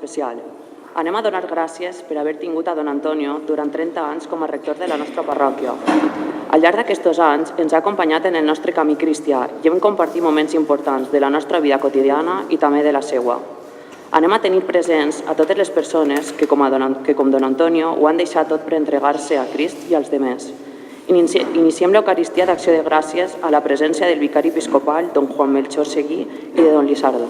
especial. Anem a donar gràcies per haver tingut a don Antonio durant 30 anys com a rector de la nostra parròquia. Al llarg d'aquests anys ens ha acompanyat en el nostre camí cristià i hem compartit moments importants de la nostra vida quotidiana i també de la seua. Anem a tenir presents a totes les persones que, com don Antonio, ho han deixat tot per entregar-se a Crist i als demés. Iniciem l'Eucaristia d'acció de gràcies a la presència del vicari episcopal, don Juan Melchor Seguí, i de don Lisardo.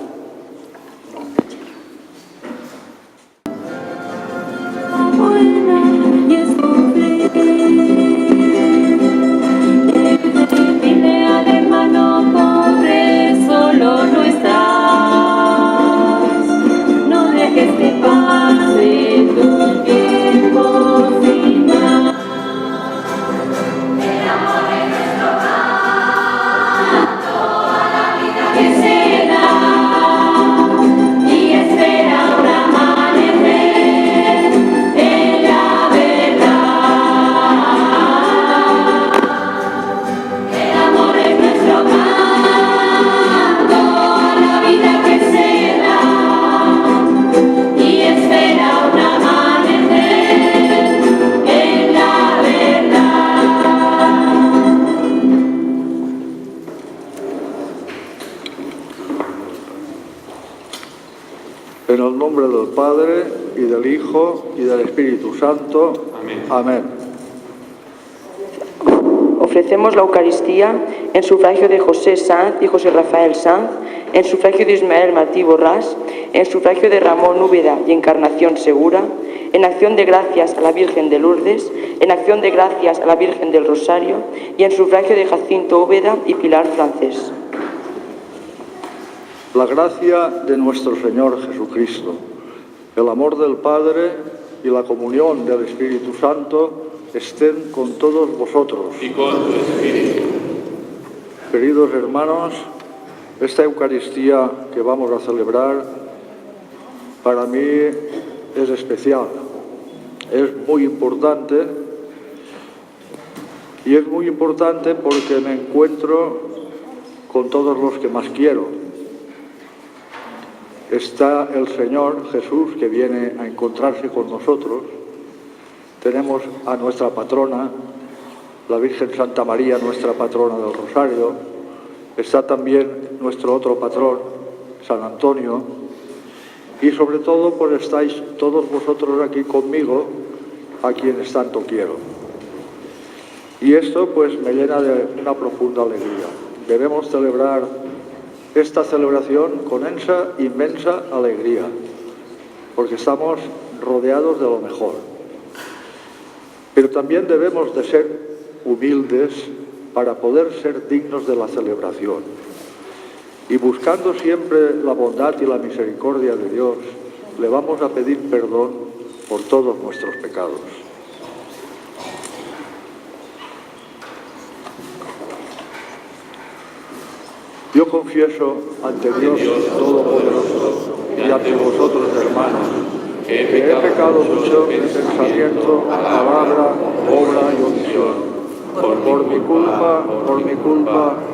Dile al hermano pobre, solo no estás. No dejes que pase tu tiempo sin más. El amor es nuestro canto a la vida que se da y espera un amanecer en la verdad. El amor es nuestro canto a la vida que se da y espera un amanecer en la verdad. En el nombre del Padre, y del Hijo, y del Espíritu Santo. Amén. Amén. Ofrecemos la Eucaristía en sufragio de José Sanz y José Rafael Sanz, en sufragio de Ismael Martí Borrás, en sufragio de Ramón Úbeda y Encarnación Segura, en acción de gracias a la Virgen de Lourdes, en acción de gracias a la Virgen del Rosario y en sufragio de Jacinto Úbeda y Pilar Francés. La gracia de nuestro Señor Jesucristo, el amor del Padre y la comunión del Espíritu Santo estén con todos vosotros. Y con tu espíritu. Queridos hermanos, esta Eucaristía que vamos a celebrar para mí es especial, es muy importante y es muy importante porque me encuentro con todos los que más quiero. Está el Señor Jesús que viene a encontrarse con nosotros. Tenemos a nuestra patrona, la Virgen Santa María, nuestra patrona del Rosario. Está también nuestro otro patrón, San Antonio. Y sobre todo, pues estáis todos vosotros aquí conmigo, a quienes tanto quiero. Y esto pues me llena de una profunda alegría. Debemos celebrar esta celebración con inmensa alegría, porque estamos rodeados de lo mejor. Pero también debemos de ser humildes para poder ser dignos de la celebración. Y buscando siempre la bondad y la misericordia de Dios, le vamos a pedir perdón por todos nuestros pecados. Yo confieso ante Dios Todopoderoso y ante vosotros, hermanos, que he pecado mucho en pensamiento, palabra, obra y omisión, por mi culpa,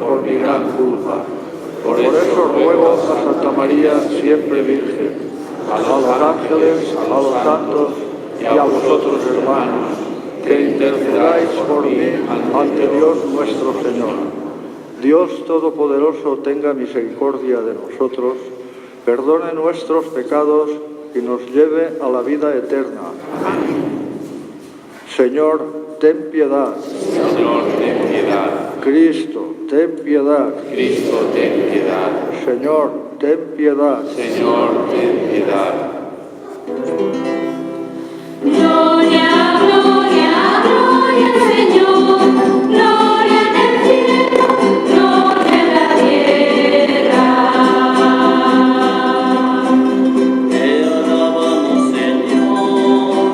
por mi gran culpa. Por eso ruego a Santa María, siempre Virgen, a los ángeles, a los santos y a vosotros, hermanos, que intercedáis por mí ante Dios nuestro Señor. Dios Todopoderoso tenga misericordia de nosotros, perdone nuestros pecados y nos lleve a la vida eterna. Señor, ten piedad. Señor, ten piedad. Cristo, ten piedad. Cristo, ten piedad. Señor, ten piedad. Señor, ten piedad. Gloria, gloria, gloria al Señor, gloria en el cielo, gloria en la tierra. Te alabamos, Señor,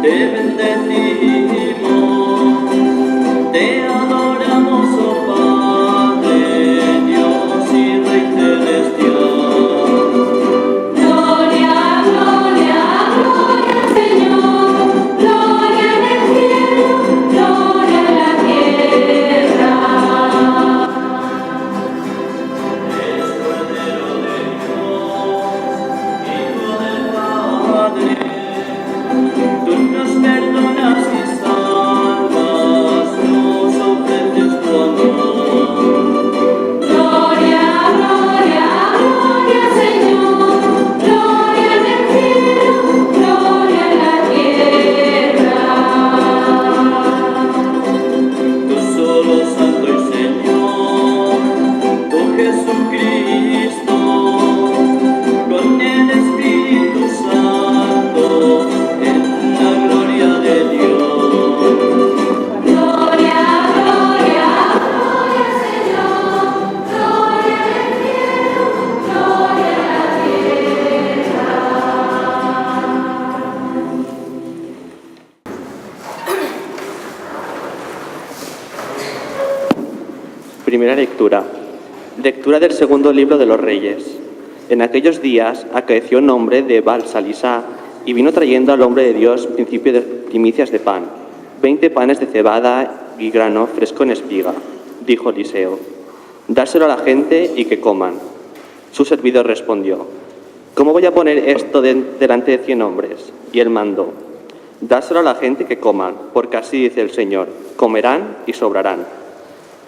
te bendecimos, te adoramos, oh Padre, Dios y Rey celestial. Gloria, lectura. Lectura del segundo libro de los Reyes. En aquellos días acaeció un hombre de Baal-Salisá y vino trayendo al hombre de Dios principio de primicias de pan, 20 panes de cebada y grano fresco en espiga. Dijo Eliseo: dárselo a la gente y que coman. Su servidor respondió: ¿cómo voy a poner esto delante de 100 hombres? Y él mandó: dárselo a la gente que coman, porque así dice el Señor: comerán y sobrarán.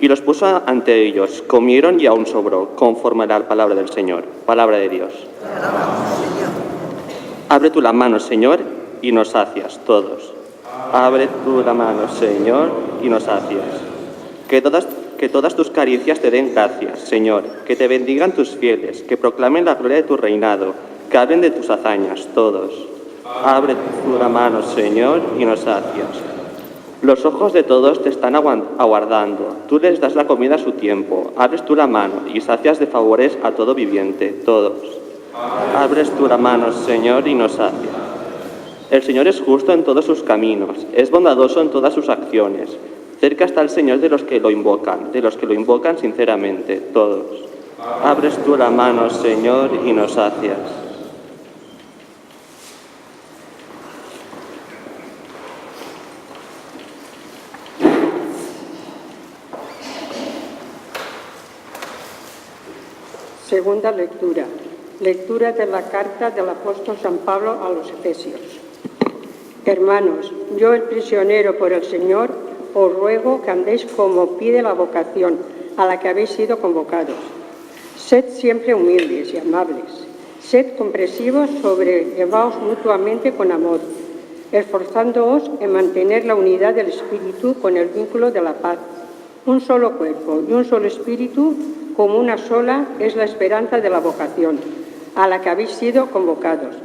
Y los puso ante ellos, comieron y aún sobró, conforme a la palabra del Señor. Palabra de Dios. Abre tú la mano, Señor, y nos sacias todos. Abre tú la mano, Señor, y nos sacias. Que todas tus caricias te den gracias, Señor, que te bendigan tus fieles, que proclamen la gloria de tu reinado, que hablen de tus hazañas, todos. Abre tú la mano, Señor, y nos sacias. Los ojos de todos te están aguardando, tú les das la comida a su tiempo, abres tú la mano y sacias de favores a todo viviente, todos. Abres tú la mano, Señor, y nos sacias. El Señor es justo en todos sus caminos, es bondadoso en todas sus acciones. Cerca está el Señor de los que lo invocan sinceramente, todos. Abres tú la mano, Señor, y nos sacias. Segunda lectura. Lectura de la carta del apóstol San Pablo a los Efesios. Hermanos, yo el prisionero por el Señor, os ruego que andéis como pide la vocación a la que habéis sido convocados. Sed siempre humildes y amables. Sed comprensivos, sobrellevaos mutuamente con amor, esforzándoos en mantener la unidad del Espíritu con el vínculo de la paz. Un solo cuerpo y un solo Espíritu, como una sola, es la esperanza de la vocación a la que habéis sido convocados.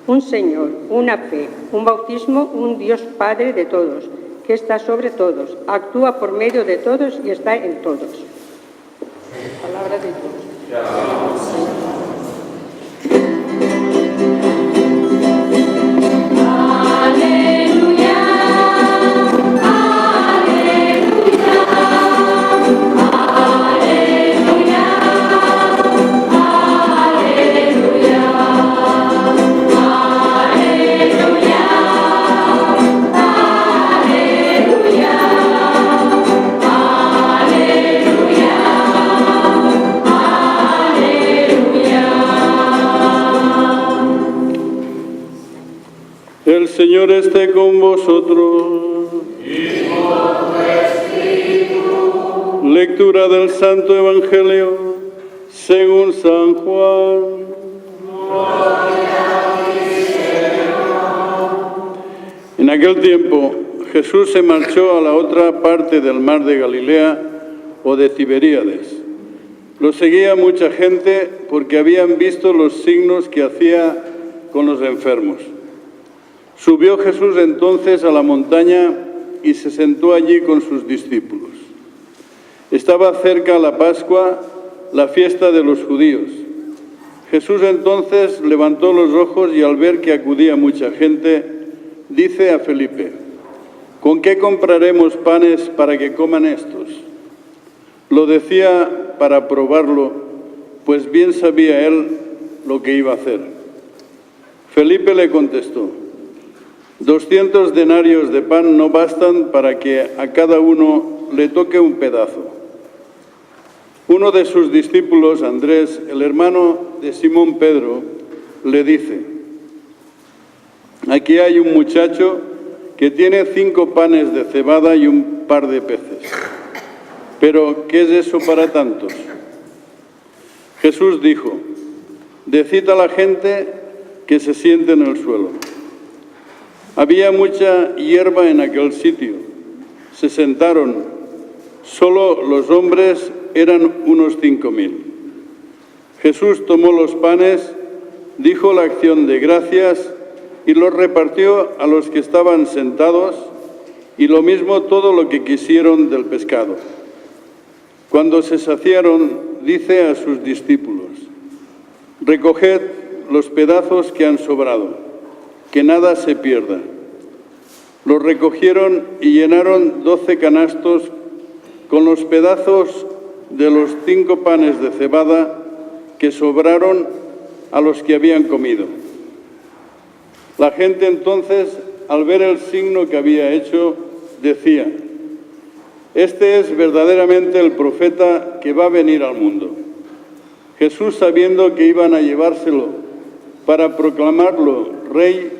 Un Señor, una fe, un bautismo, un Dios Padre de todos, que está sobre todos, actúa por medio de todos y está en todos. Palabra de Dios. El Señor esté con vosotros. Y con tu espíritu. Lectura del Santo Evangelio según San Juan. Gloria a ti, Señor. En aquel tiempo, Jesús se marchó a la otra parte del mar de Galilea o de Tiberíades. Lo seguía mucha gente porque habían visto los signos que hacía con los enfermos. Subió Jesús entonces a la montaña y se sentó allí con sus discípulos. Estaba cerca la Pascua, la fiesta de los judíos. Jesús entonces levantó los ojos y al ver que acudía mucha gente, dice a Felipe: ¿con qué compraremos panes para que coman estos? Lo decía para probarlo, pues bien sabía él lo que iba a hacer. Felipe le contestó: 200 denarios de pan no bastan para que a cada uno le toque un pedazo. Uno de sus discípulos, Andrés, el hermano de Simón Pedro, le dice: aquí hay un muchacho que tiene 5 panes de cebada y un par de peces. Pero, ¿qué es eso para tantos? Jesús dijo: decid a la gente que se siente en el suelo. Había mucha hierba en aquel sitio. Se sentaron. Solo los hombres eran unos 5.000. Jesús tomó los panes, dijo la acción de gracias y los repartió a los que estaban sentados, y lo mismo todo lo que quisieron del pescado. Cuando se saciaron, dice a sus discípulos: recoged los pedazos que han sobrado, que nada se pierda. Los recogieron y llenaron 12 canastos con los pedazos de los 5 panes de cebada que sobraron a los que habían comido. La gente entonces, al ver el signo que había hecho, decía: este es verdaderamente el profeta que va a venir al mundo. Jesús, sabiendo que iban a llevárselo para proclamarlo rey,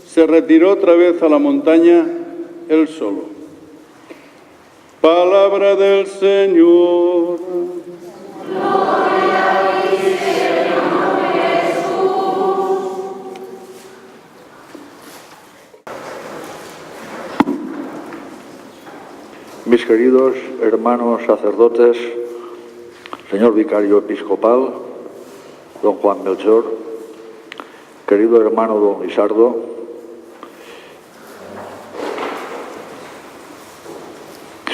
se retiró otra vez a la montaña él solo. Palabra del Señor. Gloria a ti, Señor Jesús. Mis queridos hermanos sacerdotes, señor vicario episcopal, don Juan Melchor, querido hermano don Lisardo,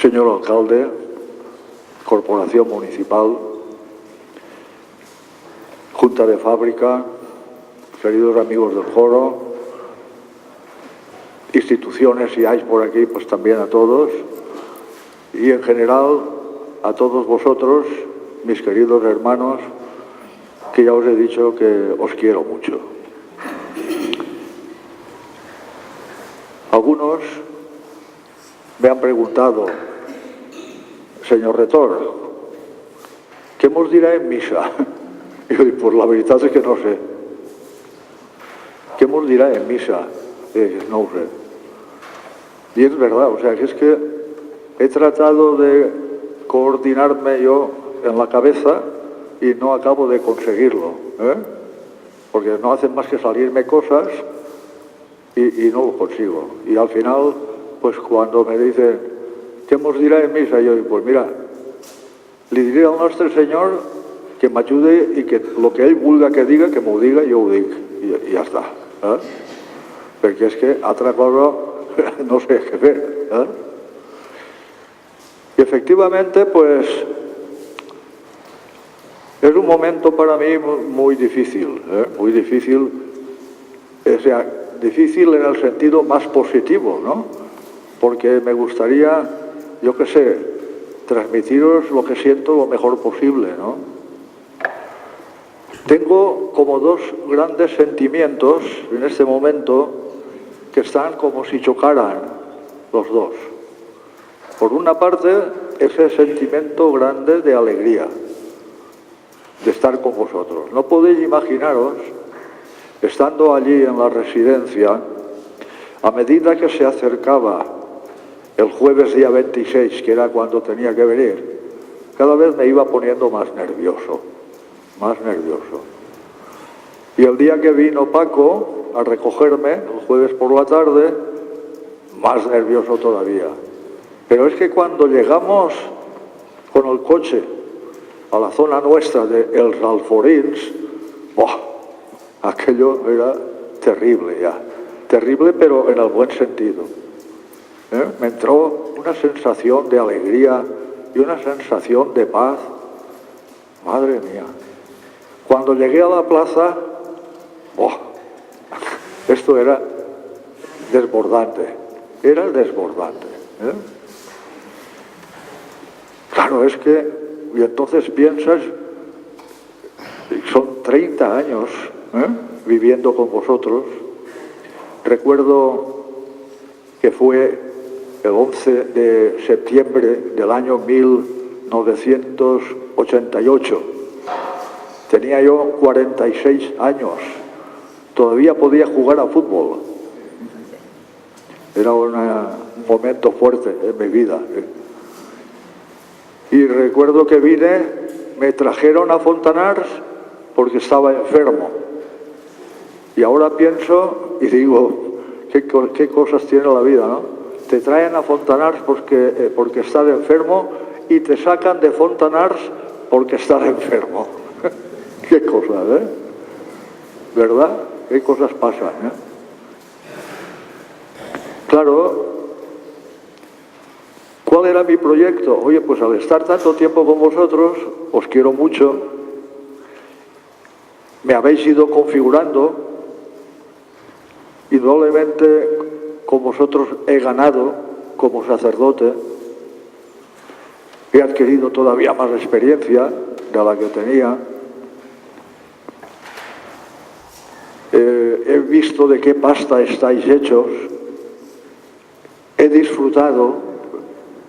señor alcalde, corporación municipal, junta de fábrica, queridos amigos del foro, instituciones, si hay por aquí, pues también a todos, y en general a todos vosotros, mis queridos hermanos, que ya os he dicho que os quiero mucho. Algunos me han preguntado: señor rector, ¿qué nos dirá en misa? Y yo digo, pues la verdad es que no sé. ¿Qué nos dirá en misa? No lo sé. Y es verdad, o sea, que es que he tratado de coordinarme yo en la cabeza y no acabo de conseguirlo, porque no hacen más que salirme cosas y no lo consigo. Y al final, pues cuando me dicen, ¿qué nos dirá en misa? Yo digo, pues mira, le diré al nostre Señor que me ayude y que lo que Él vulga que diga, que m'ho diga, jo ho dic, i ja està. Perquè és que altra cosa no sé qué fer. Y efectivamente, pues, es un momento para mí muy difícil, muy difícil, o sea, difícil en el sentido más positivo, ¿no? Porque me gustaría, yo qué sé, transmitiros lo que siento lo mejor posible, ¿no? Tengo como dos grandes sentimientos en este momento que están como si chocaran los dos. Por una parte, ese sentimiento grande de alegría, de estar con vosotros. No podéis imaginaros, estando allí en la residencia, a medida que se acercaba el jueves día 26, que era cuando tenía que venir, cada vez me iba poniendo más nervioso. Y el día que vino Paco a recogerme, el jueves por la tarde, más nervioso todavía. Pero es que cuando llegamos con el coche a la zona nuestra de Els Alforins, ¡buah! Aquello era terrible ya. Terrible, pero en el buen sentido. Me entró una sensación de alegría y una sensación de paz. Madre mía. Cuando llegué a la plaza, ¡buah! Esto era desbordante. Era desbordante. Claro, es que, y entonces piensas, son 30 años viviendo con vosotros. Recuerdo que fue el 11 de septiembre del año 1988. Tenía yo 46 años. Todavía podía jugar a fútbol. Era un momento fuerte en mi vida. Y recuerdo que vine, me trajeron a Fontanars porque estaba enfermo. Y ahora pienso y digo, qué cosas tiene la vida, ¿no? Te traen a Fontanars porque estás enfermo y te sacan de Fontanars porque estás enfermo. Qué cosas, ¿verdad? Qué cosas pasan, Claro, ¿cuál era mi proyecto? Oye, pues al estar tanto tiempo con vosotros, os quiero mucho, me habéis ido configurando, indudablemente con vosotros he ganado como sacerdote, he adquirido todavía más experiencia de la que tenía. He visto de qué pasta estáis hechos. He disfrutado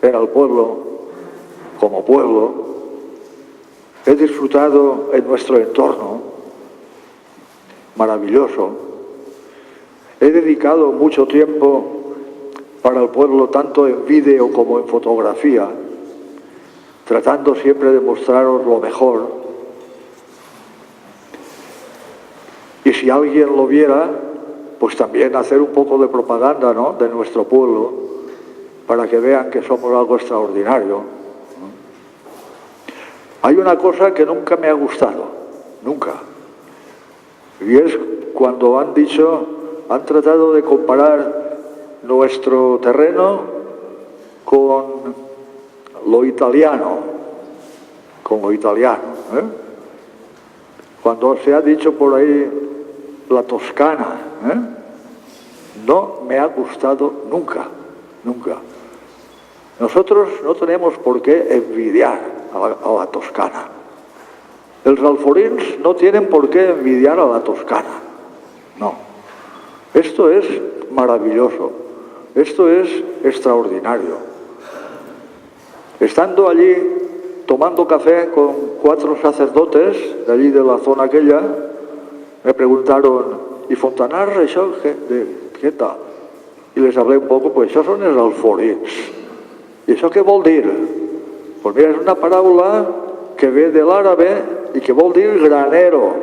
en el pueblo, como pueblo. He disfrutado en nuestro entorno, maravilloso. He dedicado mucho tiempo para el pueblo, tanto en vídeo como en fotografía, tratando siempre de mostraros lo mejor. Y si alguien lo viera, pues también hacer un poco de propaganda, ¿no?, de nuestro pueblo, para que vean que somos algo extraordinario. Hay una cosa que nunca me ha gustado, nunca. Y es cuando han tratado de comparar nuestro terreno con lo italiano, ¿eh? Cuando se ha dicho por ahí la Toscana, ¿eh? No me ha gustado nunca, nunca. Nosotros no tenemos por qué envidiar a la Toscana. Els alforins no tienen por qué envidiar a la Toscana. No. Esto es maravilloso. Esto es extraordinario. Estando allí tomando café con 4 sacerdotes de allí de la zona aquella, me preguntaron, ¿y Fontanars, això què tal? Y les hablé un poco, pues això són els alforins. ¿Y eso qué vol dir? Pues mira, es una parábola que ve del árabe y que vol dir granero.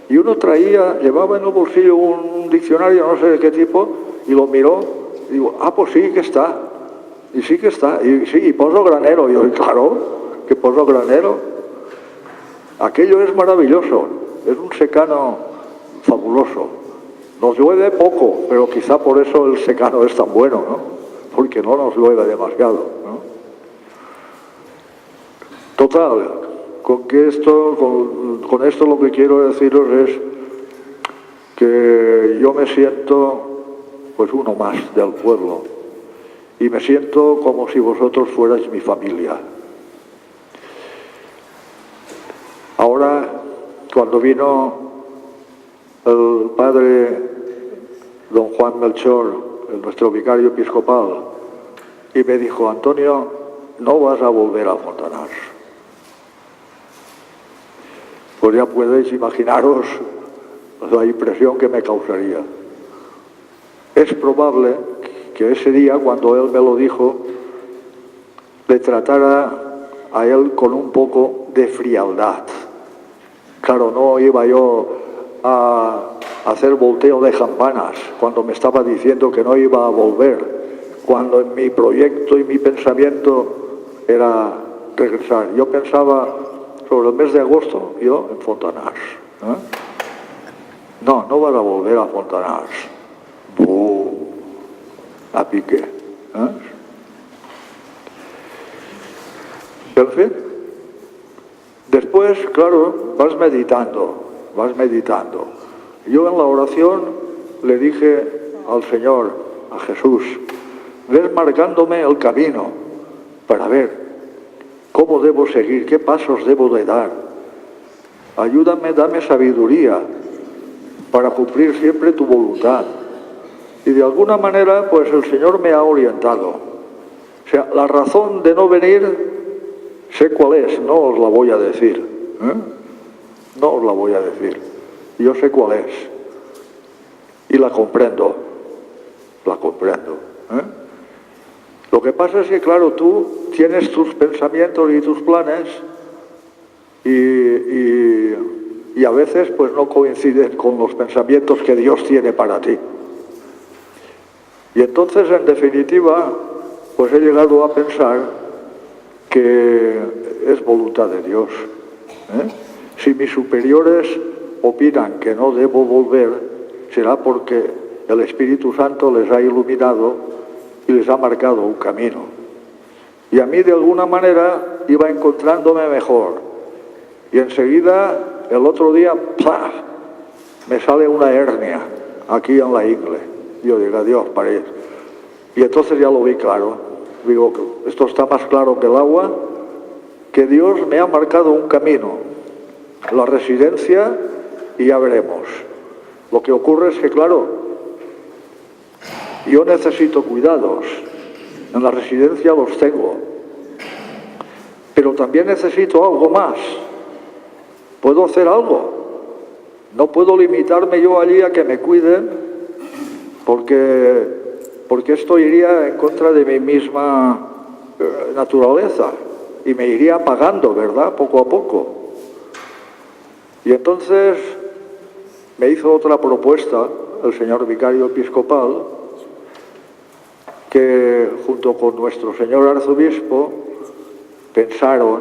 Y uno llevaba en el bolsillo un diccionario, no sé de qué tipo, y lo miró, y digo, pues sí que está. Y sí que está, y sí, y poso granero. Y yo, claro, que poso granero. Aquello es maravilloso, es un secano fabuloso. Nos llueve poco, pero quizá por eso el secano es tan bueno, ¿no? Porque no nos llueve demasiado, ¿no? Total, con esto lo que quiero deciros es que yo me siento pues uno más del pueblo y me siento como si vosotros fuerais mi familia. Ahora, cuando vino el padre don Juan Melchor, nuestro vicario episcopal, y me dijo, Antonio, no vas a volver a Fontanars. Pues ya podéis imaginaros la impresión que me causaría. Es probable que ese día, cuando él me lo dijo, le tratara a él con un poco de frialdad. Claro, no iba yo a hacer volteo de campanas cuando me estaba diciendo que no iba a volver, cuando en mi proyecto y mi pensamiento era regresar. Yo pensaba sobre el mes de agosto, yo en Fontanars. No vas a volver a Fontanars. A pique. En fin, después, claro, vas meditando. Yo en la oración le dije al Señor, a Jesús, ves marcándome el camino para ver cómo debo seguir, qué pasos debo de dar. Ayúdame, dame sabiduría para cumplir siempre tu voluntad. Y de alguna manera, pues el Señor me ha orientado. O sea, la razón de no venir, sé cuál es, no os la voy a decir. No os la voy a decir. Yo sé cuál es. Y la comprendo. Lo que pasa es que, claro, tú tienes tus pensamientos y tus planes y a veces pues no coinciden con los pensamientos que Dios tiene para ti. Y entonces, en definitiva, pues he llegado a pensar que es voluntad de Dios. Si mis superiores opinan que no debo volver, será porque el Espíritu Santo les ha iluminado y les ha marcado un camino. Y a mí, de alguna manera, iba encontrándome mejor. Y enseguida, el otro día, ¡plaf!, me sale una hernia aquí en la ingle. Yo digo, adiós, París. Y entonces ya lo vi claro. digo, esto está más claro que el agua, que Dios me ha marcado un camino, la residencia, y ya veremos. Lo que ocurre es que, claro, yo necesito cuidados, en la residencia los tengo, pero también necesito algo más. ¿Puedo hacer algo? No puedo limitarme yo allí a que me cuiden, porque esto iría en contra de mi misma naturaleza y me iría apagando, ¿verdad? Poco a poco. Y entonces me hizo otra propuesta el señor vicario episcopal, que junto con nuestro señor arzobispo pensaron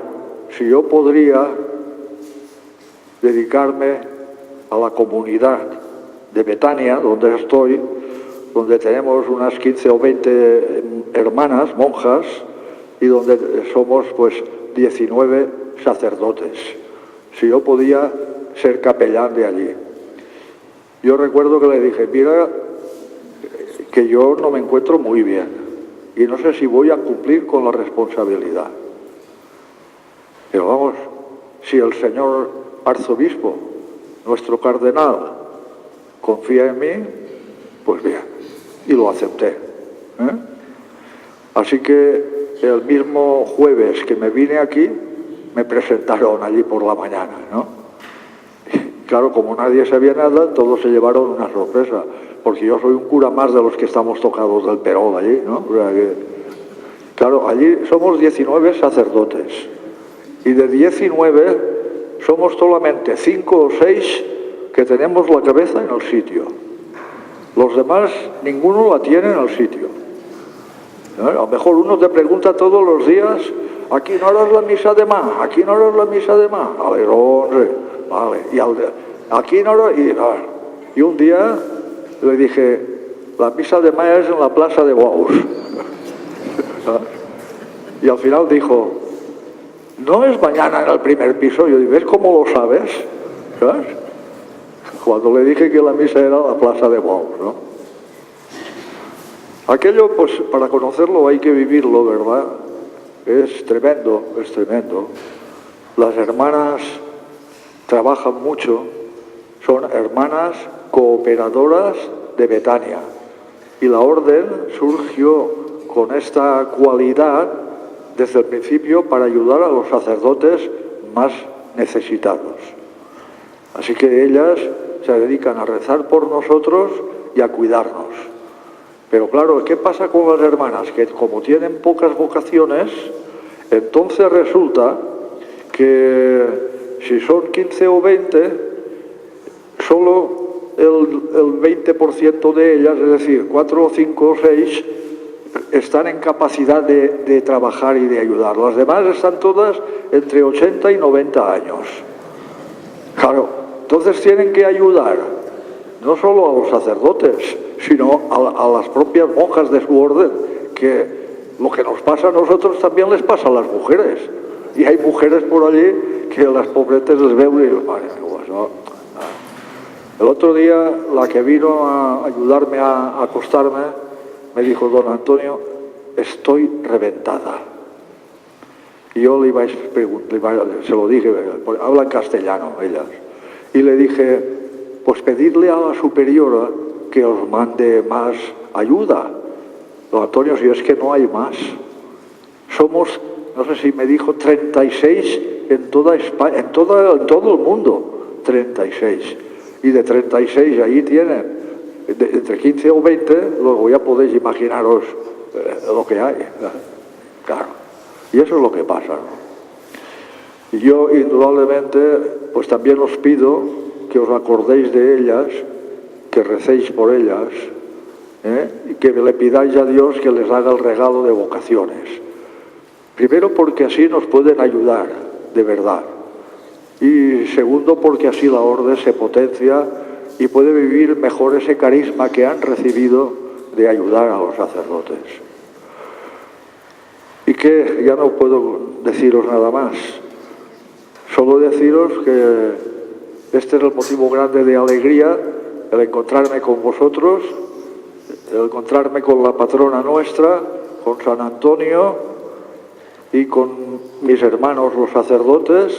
si yo podría dedicarme a la comunidad de Betania, donde estoy, donde tenemos unas 15 o 20 hermanas, monjas, y donde somos pues 19 sacerdotes. Si yo podía ser capellán de allí. Yo recuerdo que le dije, mira, que yo no me encuentro muy bien y no sé si voy a cumplir con la responsabilidad. Pero vamos, si el señor arzobispo, nuestro cardenal, confía en mí, pues bien, y lo acepté. Así que el mismo jueves que me vine aquí, me presentaron allí por la mañana, ¿no? Claro, como nadie sabía nada, todos se llevaron una sorpresa, porque yo soy un cura más de los que estamos tocados del perol allí, ¿no? O sea que, claro, allí somos 19 sacerdotes, y de 19 somos solamente 5 o 6 que tenemos la cabeza en el sitio. Los demás, ninguno la tiene en el sitio. ¿No? A lo mejor uno te pregunta todos los días, ¿a qué hora es la misa de ma? ¿A qué hora es la misa de ma? A ver, 11, vale. Y ¿a qué hora? Y un día le dije, la misa de ma es en la plaza de Baus. Y al final dijo, ¿no es mañana en el primer piso? Yo digo, ¿ves cómo lo sabes? ¿Sabes? Cuando le dije que la misa era la plaza de Baus, ¿no? Aquello, pues, para conocerlo hay que vivirlo, ¿verdad? Es tremendo, es tremendo. Las hermanas trabajan mucho, son hermanas cooperadoras de Betania. Y la orden surgió con esta cualidad desde el principio para ayudar a los sacerdotes más necesitados. Así que ellas se dedican a rezar por nosotros y a cuidarnos. Pero claro, ¿qué pasa con las hermanas? Que como tienen pocas vocaciones, entonces resulta que si son 15 o 20, solo el 20% de ellas, es decir, 4 o 5 o 6, están en capacidad de trabajar y de ayudar. Las demás están todas entre 80 y 90 años. Claro, entonces tienen que ayudar no solo a los sacerdotes, sino a las propias monjas de su orden, que lo que nos pasa a nosotros también les pasa a las mujeres. Y hay mujeres por allí que las pobretes les ven y vale, pues no. El otro día, la que vino a ayudarme a acostarme, me dijo, don Antonio, estoy reventada. Y yo le iba a preguntar, se lo dije, habla en castellano ellas, y le dije, pues pedirle a la superiora que os mande más ayuda. Don Antonio, si es que no hay más. Somos, no sé si me dijo, 36 en toda España, en todo el mundo, 36. Y de 36 ahí tienen entre 15 o 20, luego ya podéis imaginaros lo que hay. Claro. Y eso es lo que pasa, ¿no? Y yo, indudablemente, pues también os pido que os acordéis de ellas, que recéis por ellas, y que le pidáis a Dios que les haga el regalo de vocaciones. Primero porque así nos pueden ayudar, de verdad. Y segundo porque así la orden se potencia y puede vivir mejor ese carisma que han recibido de ayudar a los sacerdotes. Y que ya no puedo deciros nada más. Solo deciros que este es el motivo grande de alegría, el encontrarme con vosotros, el encontrarme con la patrona nuestra, con San Antonio y con mis hermanos los sacerdotes,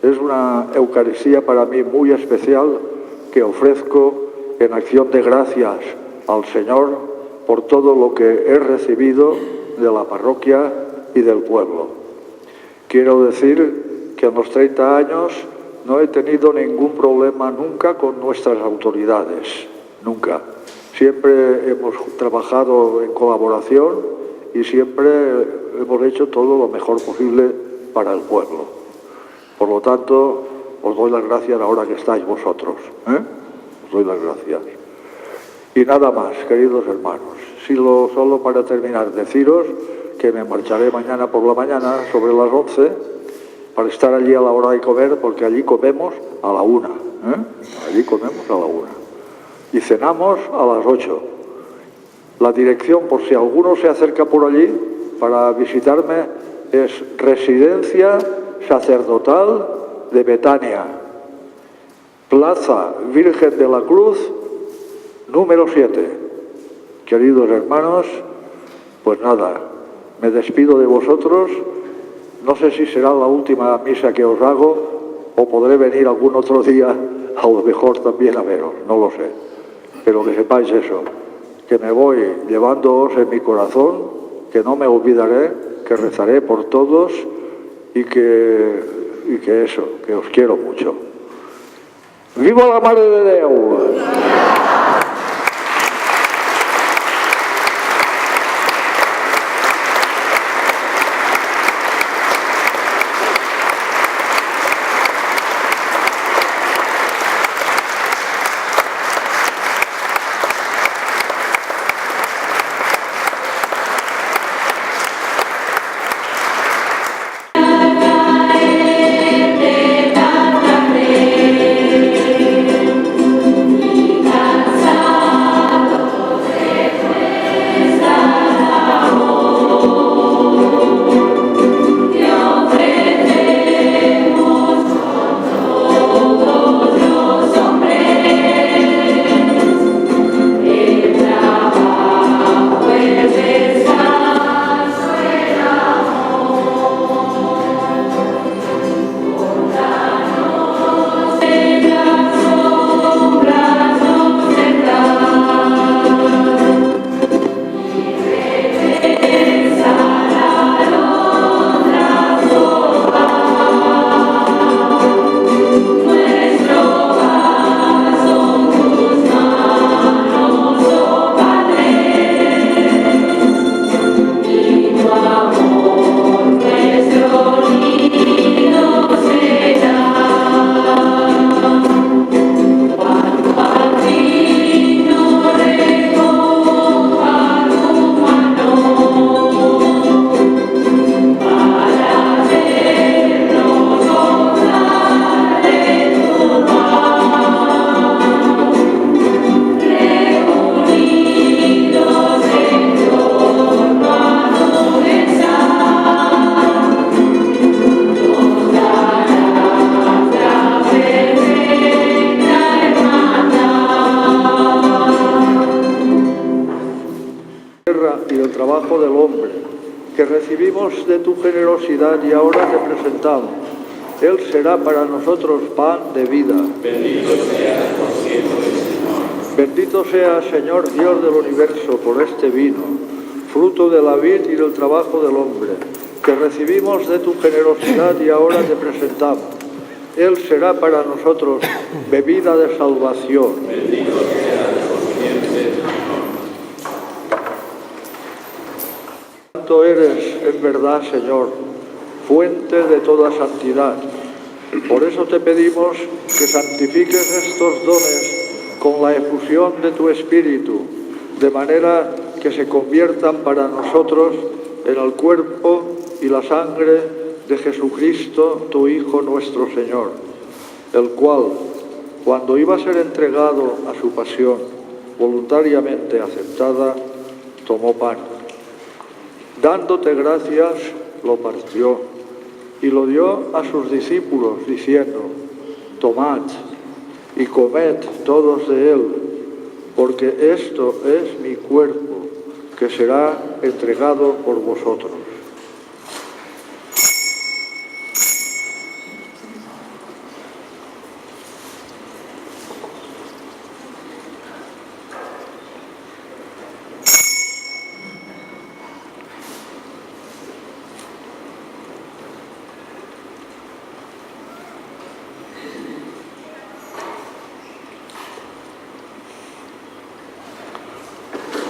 es una Eucaristía para mí muy especial que ofrezco en acción de gracias al Señor por todo lo que he recibido de la parroquia y del pueblo. Quiero decir que en los 30 años no he tenido ningún problema nunca con nuestras autoridades, nunca. Siempre hemos trabajado en colaboración y siempre hemos hecho todo lo mejor posible para el pueblo. Por lo tanto, os doy las gracias ahora que estáis vosotros. Os doy las gracias. Y nada más, queridos hermanos. Solo para terminar, deciros que me marcharé mañana por la mañana sobre las 11 para estar allí a la hora de comer, porque allí comemos a la 1. Allí comemos a la 1. Y cenamos a las 8. La dirección, por si alguno se acerca por allí para visitarme, es Residencia Sacerdotal de Betania, Plaza Virgen de la Cruz, número 7. Queridos hermanos, pues nada, me despido de vosotros. No sé si será la última misa que os hago o podré venir algún otro día, a lo mejor también a veros, no lo sé. Pero que sepáis eso, que me voy llevándoos en mi corazón, que no me olvidaré, que rezaré por todos y que eso, que os quiero mucho. ¡Viva la Mare de Déu! Y el trabajo del hombre, que recibimos de tu generosidad y ahora te presentamos. Él será para nosotros pan de vida. Bendito seas por siempre, Señor. Bendito sea, Señor Dios del universo, por este vino, fruto de la vid y del trabajo del hombre, que recibimos de tu generosidad y ahora te presentamos. Él será para nosotros bebida de salvación. Bendito seas por siempre, Señor. Santo eres, en verdad, Señor, fuente de toda santidad. Por eso te pedimos que santifiques estos dones con la efusión de tu Espíritu, de manera que se conviertan para nosotros en el cuerpo y la sangre de Jesucristo, tu Hijo nuestro Señor, el cual, cuando iba a ser entregado a su pasión voluntariamente aceptada, tomó pan. Dándote gracias, lo partió y lo dio a sus discípulos, diciendo: tomad y comed todos de él, porque esto es mi cuerpo, que será entregado por vosotros.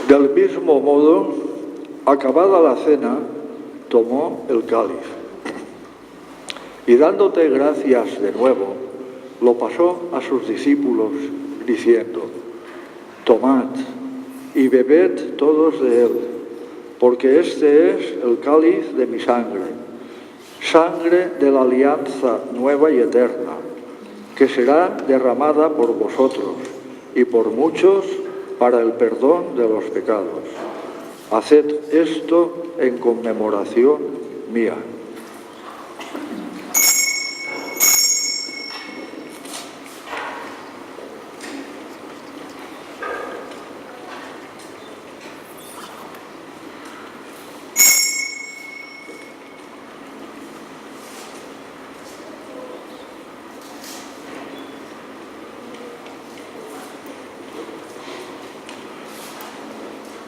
Del mismo modo, acabada la cena, tomó el cáliz y dándote gracias de nuevo, lo pasó a sus discípulos diciendo: tomad y bebed todos de él, porque este es el cáliz de mi sangre, sangre de la alianza nueva y eterna, que será derramada por vosotros y por muchos para el perdón de los pecados. Haced esto en conmemoración mía.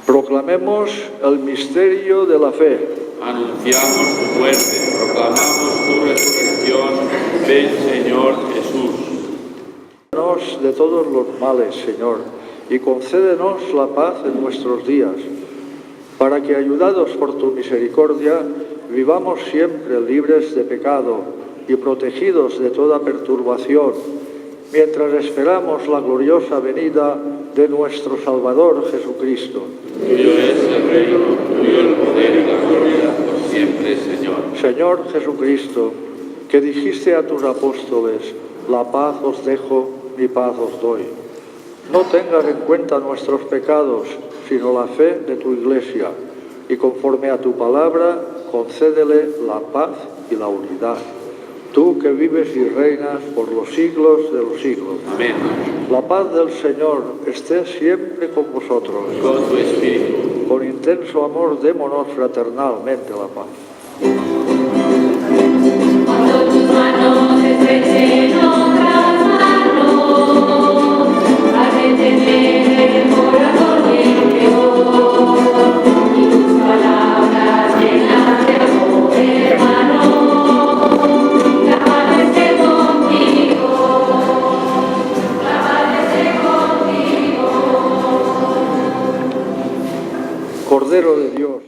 Proclamemos el misterio de la fe. Anunciamos tu muerte, proclamamos tu resurrección. Ven, Señor Jesús. Líbranos de todos los males, Señor, y concédenos la paz en nuestros días, para que, ayudados por tu misericordia, vivamos siempre libres de pecado y protegidos de toda perturbación, mientras esperamos la gloriosa venida de nuestro Salvador Jesucristo. Tuyo es el reino, tuyo el poder y la gloria por siempre, Señor. Señor Jesucristo, que dijiste a tus apóstoles: la paz os dejo, mi paz os doy. No tengas en cuenta nuestros pecados, sino la fe de tu Iglesia, y conforme a tu palabra, concédele la paz y la unidad. Tú que vives y reinas por los siglos de los siglos. Amén. La paz del Señor esté siempre con vosotros. Con tu espíritu. Con intenso amor démonos fraternalmente la paz. Cuando tus manos estrechen otras manos, haz entender el corazón interior, y tus palabras llenas de amor, hermano. Cordero de Dios.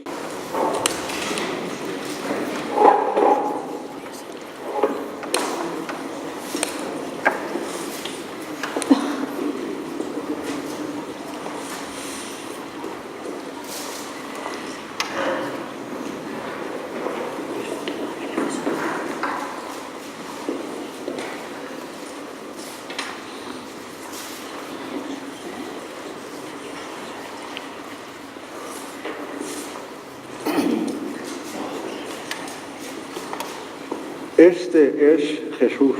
Este es Jesús,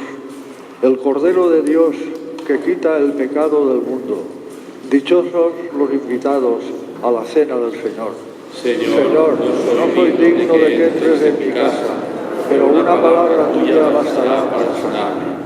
el Cordero de Dios que quita el pecado del mundo. Dichosos los invitados a la cena del Señor. Señor, no soy digno de que entres en mi casa, pero una palabra tuya bastará para sanarme.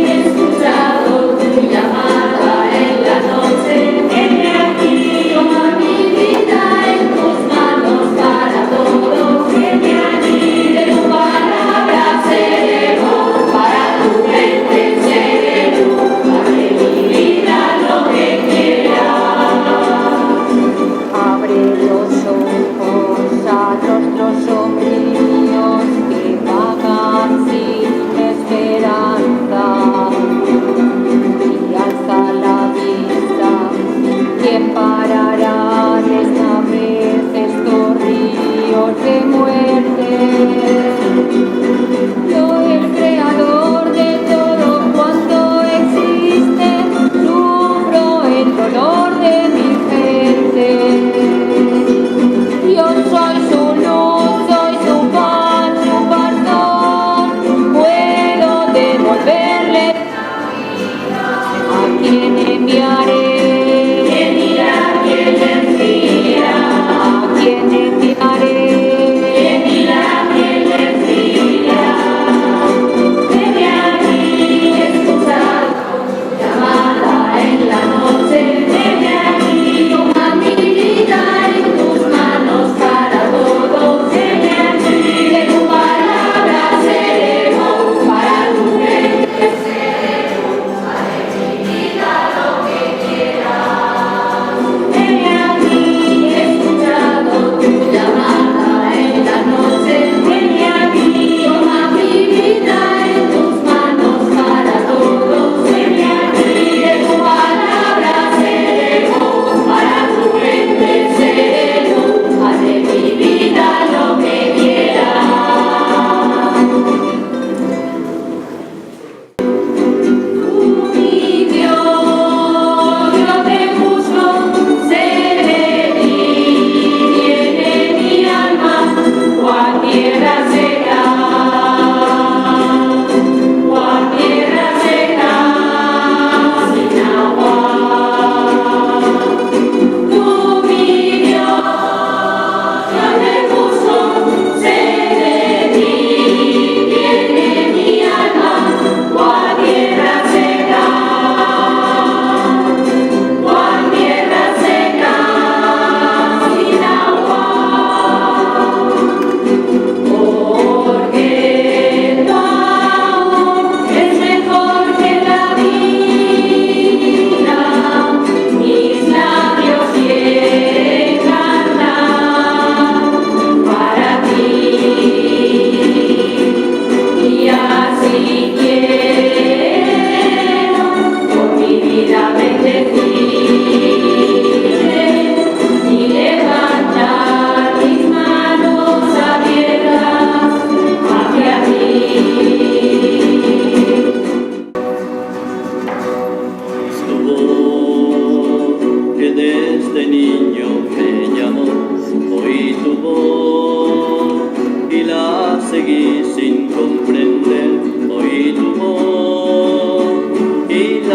Escuchado tu llamada.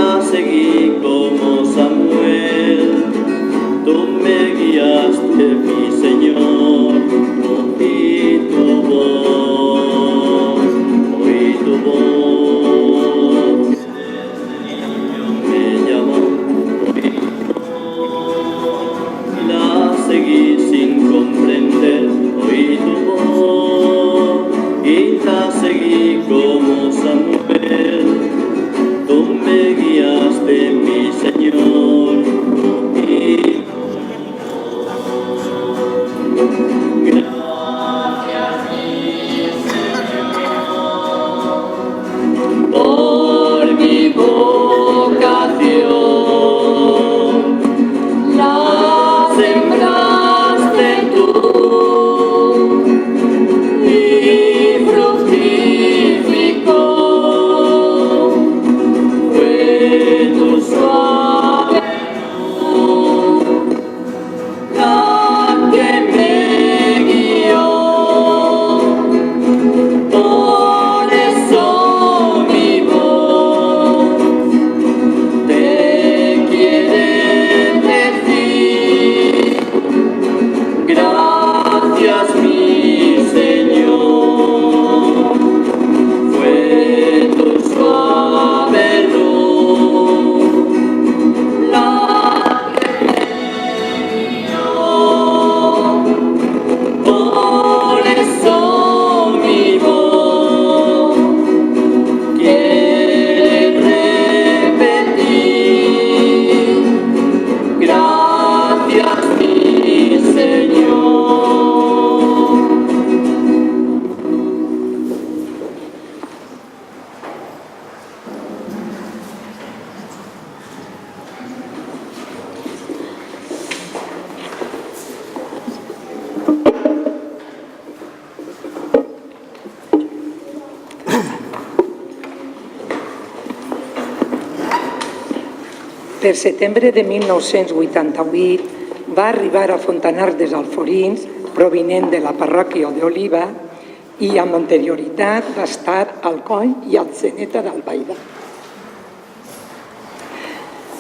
la seguí como Samuel. Tú me guiaste, mi Señor, oí tu voz, oí tu voz. Me llamó, oí tu voz, la seguí sin comprender, oí tu voz, y la seguí como Samuel. Tú me guiaste, mi Señor, oí tu voz. Gracias, mi Señor, por mi vocación. La sembraste tú y fructificó. Fue tu suave luz la que me guió. Por eso mi voz te quiere decir gracias, mi Señor. Fue tu suave luz la que me guió. Por eso mi voz quiere repetir gracias, mi Señor. Per setembre de 1988 va arribar a Fontanars dels Alforins, provinent de la parròquia d'Oliva, i amb anterioritat va estar al Coll i al Zeneta d'Albaida.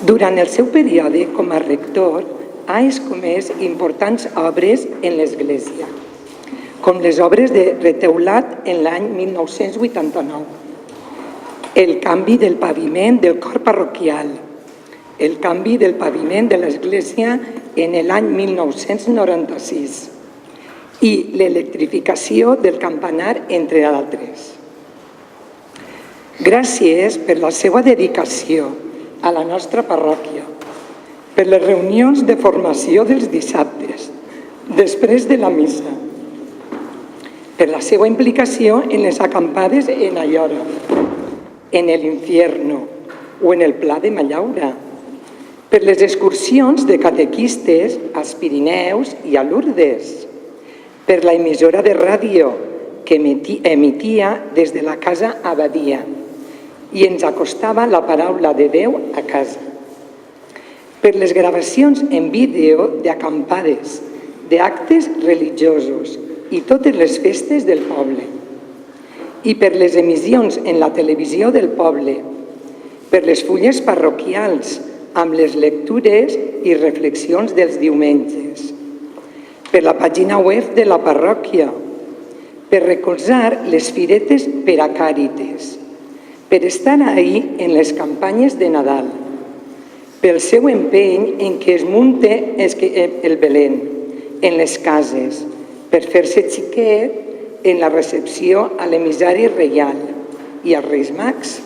Durant el seu període com a rector ha escomès importants obres en l'Església, com les obres de reteulat en l'any 1989, el canvi del paviment del cor parroquial, el canvi del paviment de l'Església en l'any 1996 i l'electrificació del campanar, entre d'altres. Gràcies per la seva dedicació a la nostra parròquia, per les reunions de formació dels dissabtes, després de la missa, per la seva implicació en les acampades en Aiora, en l'Infierno o en el Pla de Mallaura, per les excursions de catequistes als Pirineus i a Lourdes, per la emissora de ràdio que emitia des de la casa Abadia i ens acostava la paraula de Déu a casa, per les gravacions en vídeo d'acampades, d'actes religiosos i totes les festes del poble, i per les emissions en la televisió del poble, per les fulles parroquials amb les lectures i reflexions dels diumenges, per la pàgina web de la parròquia, per recolzar les firetes per a Càrites, per estar ahí en les campanyes de Nadal, pel seu empeny en què es munta el Belén, en les cases, per fer-se xiquet en la recepció a l'emissari reial i als Reis Mags,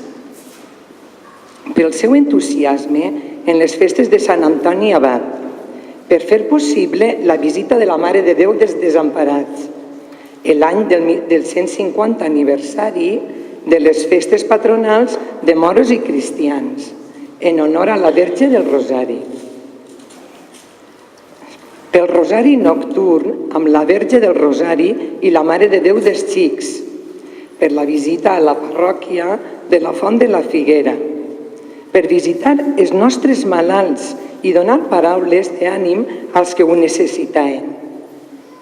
pel seu entusiasme en les festes de Sant Antoni Abat, per fer possible la visita de la Mare de Déu dels Desemparats, l'any del 150 aniversari de les festes patronals de moros i cristians, en honor a la Verge del Rosari. Pel Rosari nocturn amb la Verge del Rosari i la Mare de Déu dels Xics, per la visita a la parròquia de la Font de la Figuera, per visitar els nostres malalts i donar paraules d'ànim als que ho necessitaven,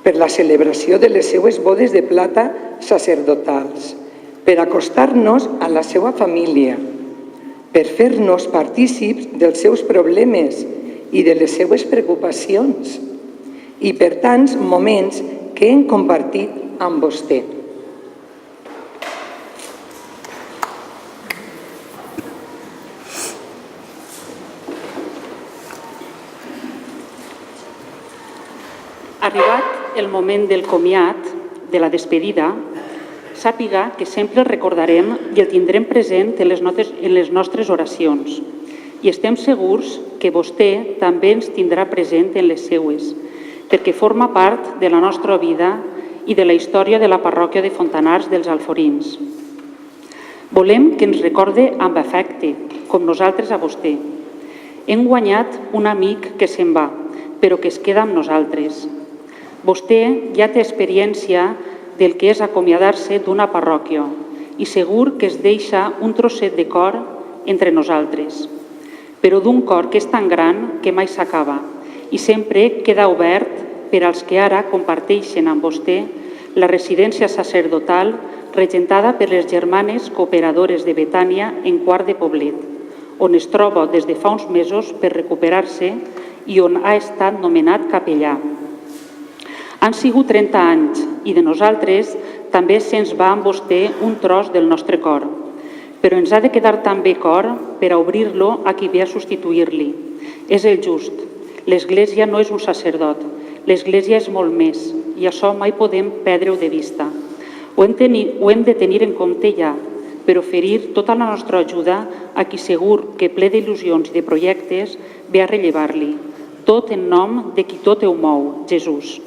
per la celebració de les seues bodes de plata sacerdotals, per acostar-nos a la seva família, per fer-nos partícips dels seus problemes i de les seues preocupacions i per tants moments que hem compartit amb vostè. Arribat el moment del comiat, de la despedida, sàpiga que sempre el recordarem i el tindrem present en les nostres oracions. I estem segurs que vostè també ens tindrà present en les seues, perquè forma part de la nostra vida i de la història de la parròquia de Fontanars dels Alforins. Volem que ens recorde amb afecte, com nosaltres a vostè. Hem guanyat un amic que se'n va, però que es queda amb nosaltres. Vostè ja té experiència del que és acomiadar-se d'una parròquia i segur que es deixa un trosset de cor entre nosaltres, però d'un cor que és tan gran que mai s'acaba i sempre queda obert per als que ara comparteixen amb vostè la residència sacerdotal regentada per les germanes cooperadores de Betània en Quart de Poblet, on es troba des de fa uns mesos per recuperar-se i on ha estat nomenat capellà. Han sigut 30 anys i de nosaltres també se'ns va amb vostè un tros del nostre cor, però ens ha de quedar també cor per a obrir-lo a qui ve a substituir-li. És el just. L'Església no és un sacerdot, l'Església és molt més i això mai podem perdre-ho de vista. Ho hem de tenir en compte ja, per oferir tota la nostra ajuda a qui segur que ple d'il·lusions i de projectes ve a rellevar-li, tot en nom de qui tot ho mou, Jesús.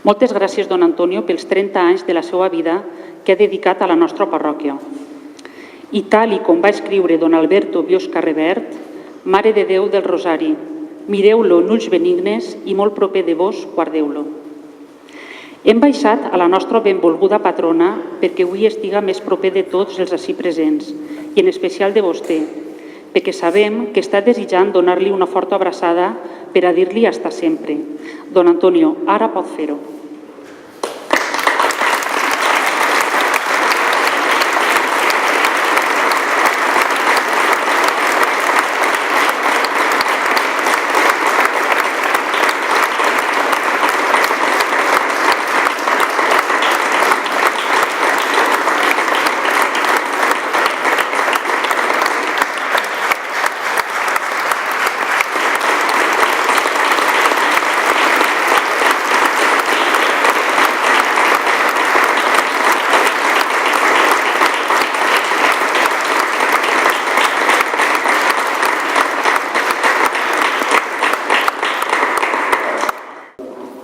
Moltes gràcies, don Antonio, pels 30 anys de la seva vida que ha dedicat a la nostra parròquia. I tal i com va escriure don Alberto Biosca Revert, Mare de Déu del Rosari, mireu-lo en ulls benignes i molt proper de vos guardeu-lo. Hem baixat a la nostra benvolguda patrona perquè avui estiga més proper de tots els ací presents i en especial de vostè, perquè sabem que està desitjant donar-li una forta abraçada per a dir-li hasta sempre. Don Antonio, ara pot fer-ho.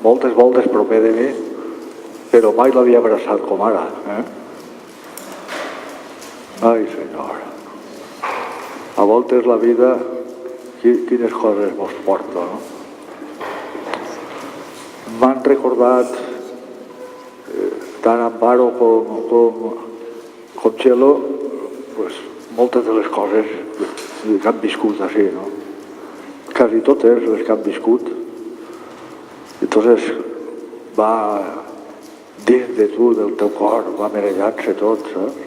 moltes voltes proper de mi, però mai l'havia abraçat com ara. Ai, Senyor. A voltes la vida, quines coses mos porta, no? M'han recordat tant Amparo com Txelo, pues, moltes de les coses que han viscut així, no? Quasi totes les que han viscut. Entonces va dins de tu, del teu cor, va merellant-se tot, saps?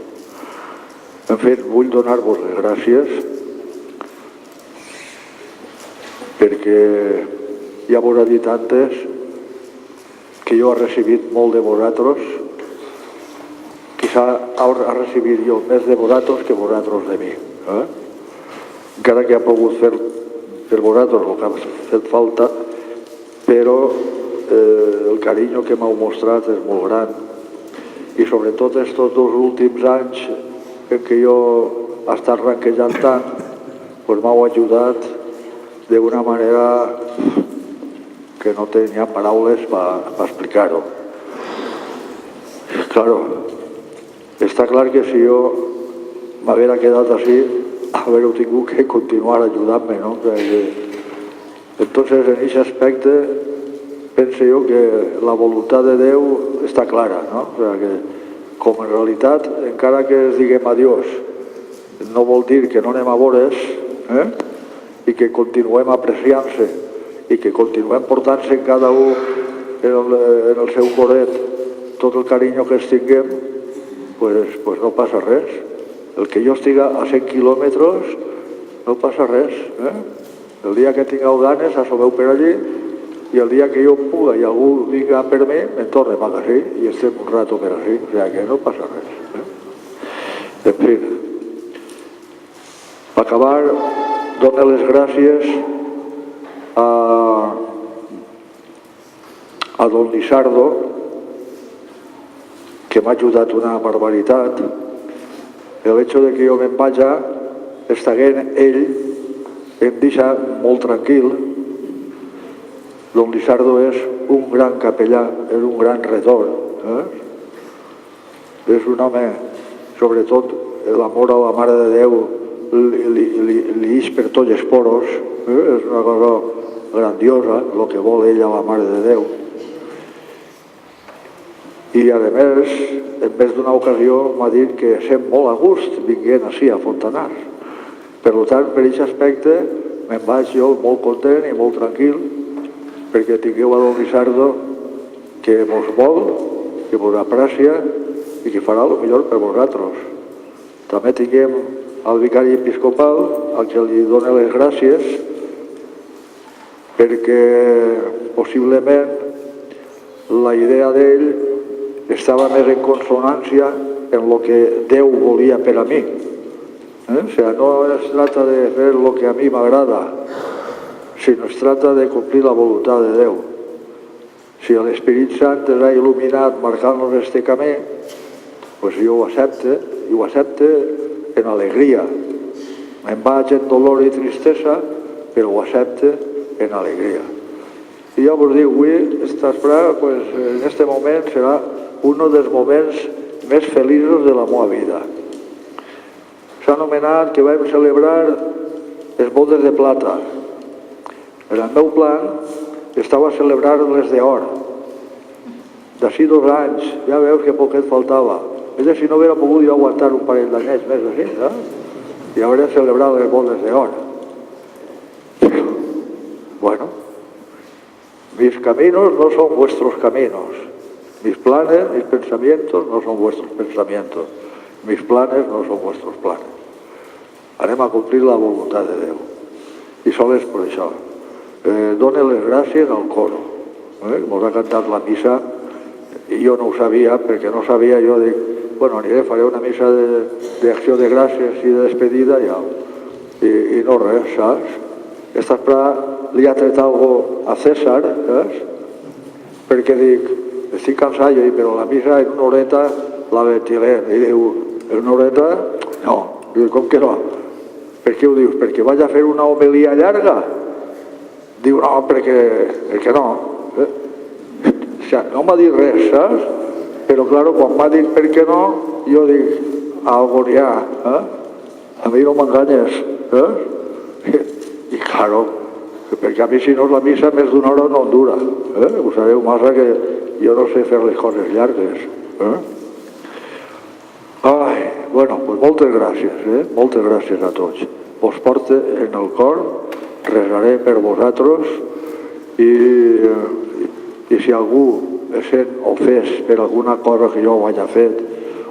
En fet, vull donar-vos les gràcies perquè ja vos he dit antes que jo he recibit molt de vosaltres, quizá he recibit jo més de vosaltres que vosaltres de mi. Encara que he pogut fer per vosaltres el que ha fet falta, però el carinyo que m'heu mostrat és molt gran i sobretot estos 2 últims anys en què jo he estat ranquejant tant, doncs m'heu ajudat d'una manera que no tenia paraules per explicar-ho. Claro, està clar que si jo m'haguera quedat així, haver-ho tingut que continuar ajudant-me, no? Entonces, en aquest aspecte, penso jo que la voluntat de Déu està clara, no? O sea, que, com en realitat, encara que es diguem adiós, no vol dir que no anem a veure's, i que continuem apreciant-se, i que continuem portant-se en cada un en el seu coret tot el carinyo que ens tinguem, pues no passa res. El que jo estiga a 100 quilòmetres no passa res. El dia que tingueu ganes, assomeu per allí, i el dia que jo puga i algú vinga per mi, me'n tornem a casa i estem un rato per així, o sigui que no passa res. En fi, per acabar, dono les gràcies a don Lizardo, que m'ha ajudat una barbaritat. El hecho de que jo me'n vaja, estaguent ell, em deixa molt tranquil. Don Lizardo és un gran capellà, és un gran retor. És un home, sobretot, l'amor a la Mare de Déu li ix per tots els poros. És una cosa grandiosa, el que vol ell a la Mare de Déu. I, a més, en més d'una ocasió m'ha dit que sent molt a gust vinguent així a Fontanars. Per tant, per aquest aspecte, me'n vaig jo molt content i molt tranquil, perquè tingueu a don Lizardo que mos vol, que mos aprecia i que farà el millor per vosaltres. També tinguem al vicari episcopal, al que li dona les gràcies, perquè possiblement la idea d'ell estava més en consonància en el que Déu volia per a mi. O sigui, no es tracta de fer el que a mi m'agrada, sinó es tracta de complir la voluntat de Déu. Si l'Esperit Sant ens ha il·luminat marcant-nos este camí, doncs jo ho accepte, i ho accepte en alegria. Me'n vaig en dolor i tristesa, però ho accepte en alegria. I ja vos dic, avui, esta vesprada, en este moment, serà un dels moments més feliços de la meva vida. S'ha anomenat que vam celebrar les bodes de plata. En el meu plan estava celebrar les d'or. D'ací 2 anys, ja veus que poquet faltava. Si no hubiera pogut jo aguantar un parell d'anyets més així, i hauria celebrat les bodes d'or. Bueno, mis caminos no son vuestros caminos. Mis planes, mis pensamientos no son vuestros pensamientos. Mis planes no son vuestros planes. Anem a complir la voluntat de Déu. I sols per això. Dóna les gràcies al coro. Mos ha cantat la missa i jo no ho sabia, perquè no sabia, jo dic, bueno, aniré, faré una missa d'acció de gràcies i de despedida i no res, saps? Esta vesprada li ha tret algo a César, saps? Perquè dic, estic cansat, jo dic, però la missa en una horeta la ventilem. I diu, en una horeta? No. Diu, com que no? Per què ho dius? Perquè vaig a fer una homilia llarga? Diu, no, perquè no. O sigui, no m'ha dit res, saps? Però, clar, quan m'ha dit per què no, jo dic, algo n'hi ha, a mi no m'enganyes, I, clar, perquè a mi, si no és la missa, més d'una hora no em dura, Ho sabeu massa que jo no sé fer les coses llargues, Ai, bueno, doncs moltes gràcies, moltes gràcies a tots. Vos porte en el cor, resaré per vosaltres i si algú es sent ofès per alguna cosa que jo hagi fet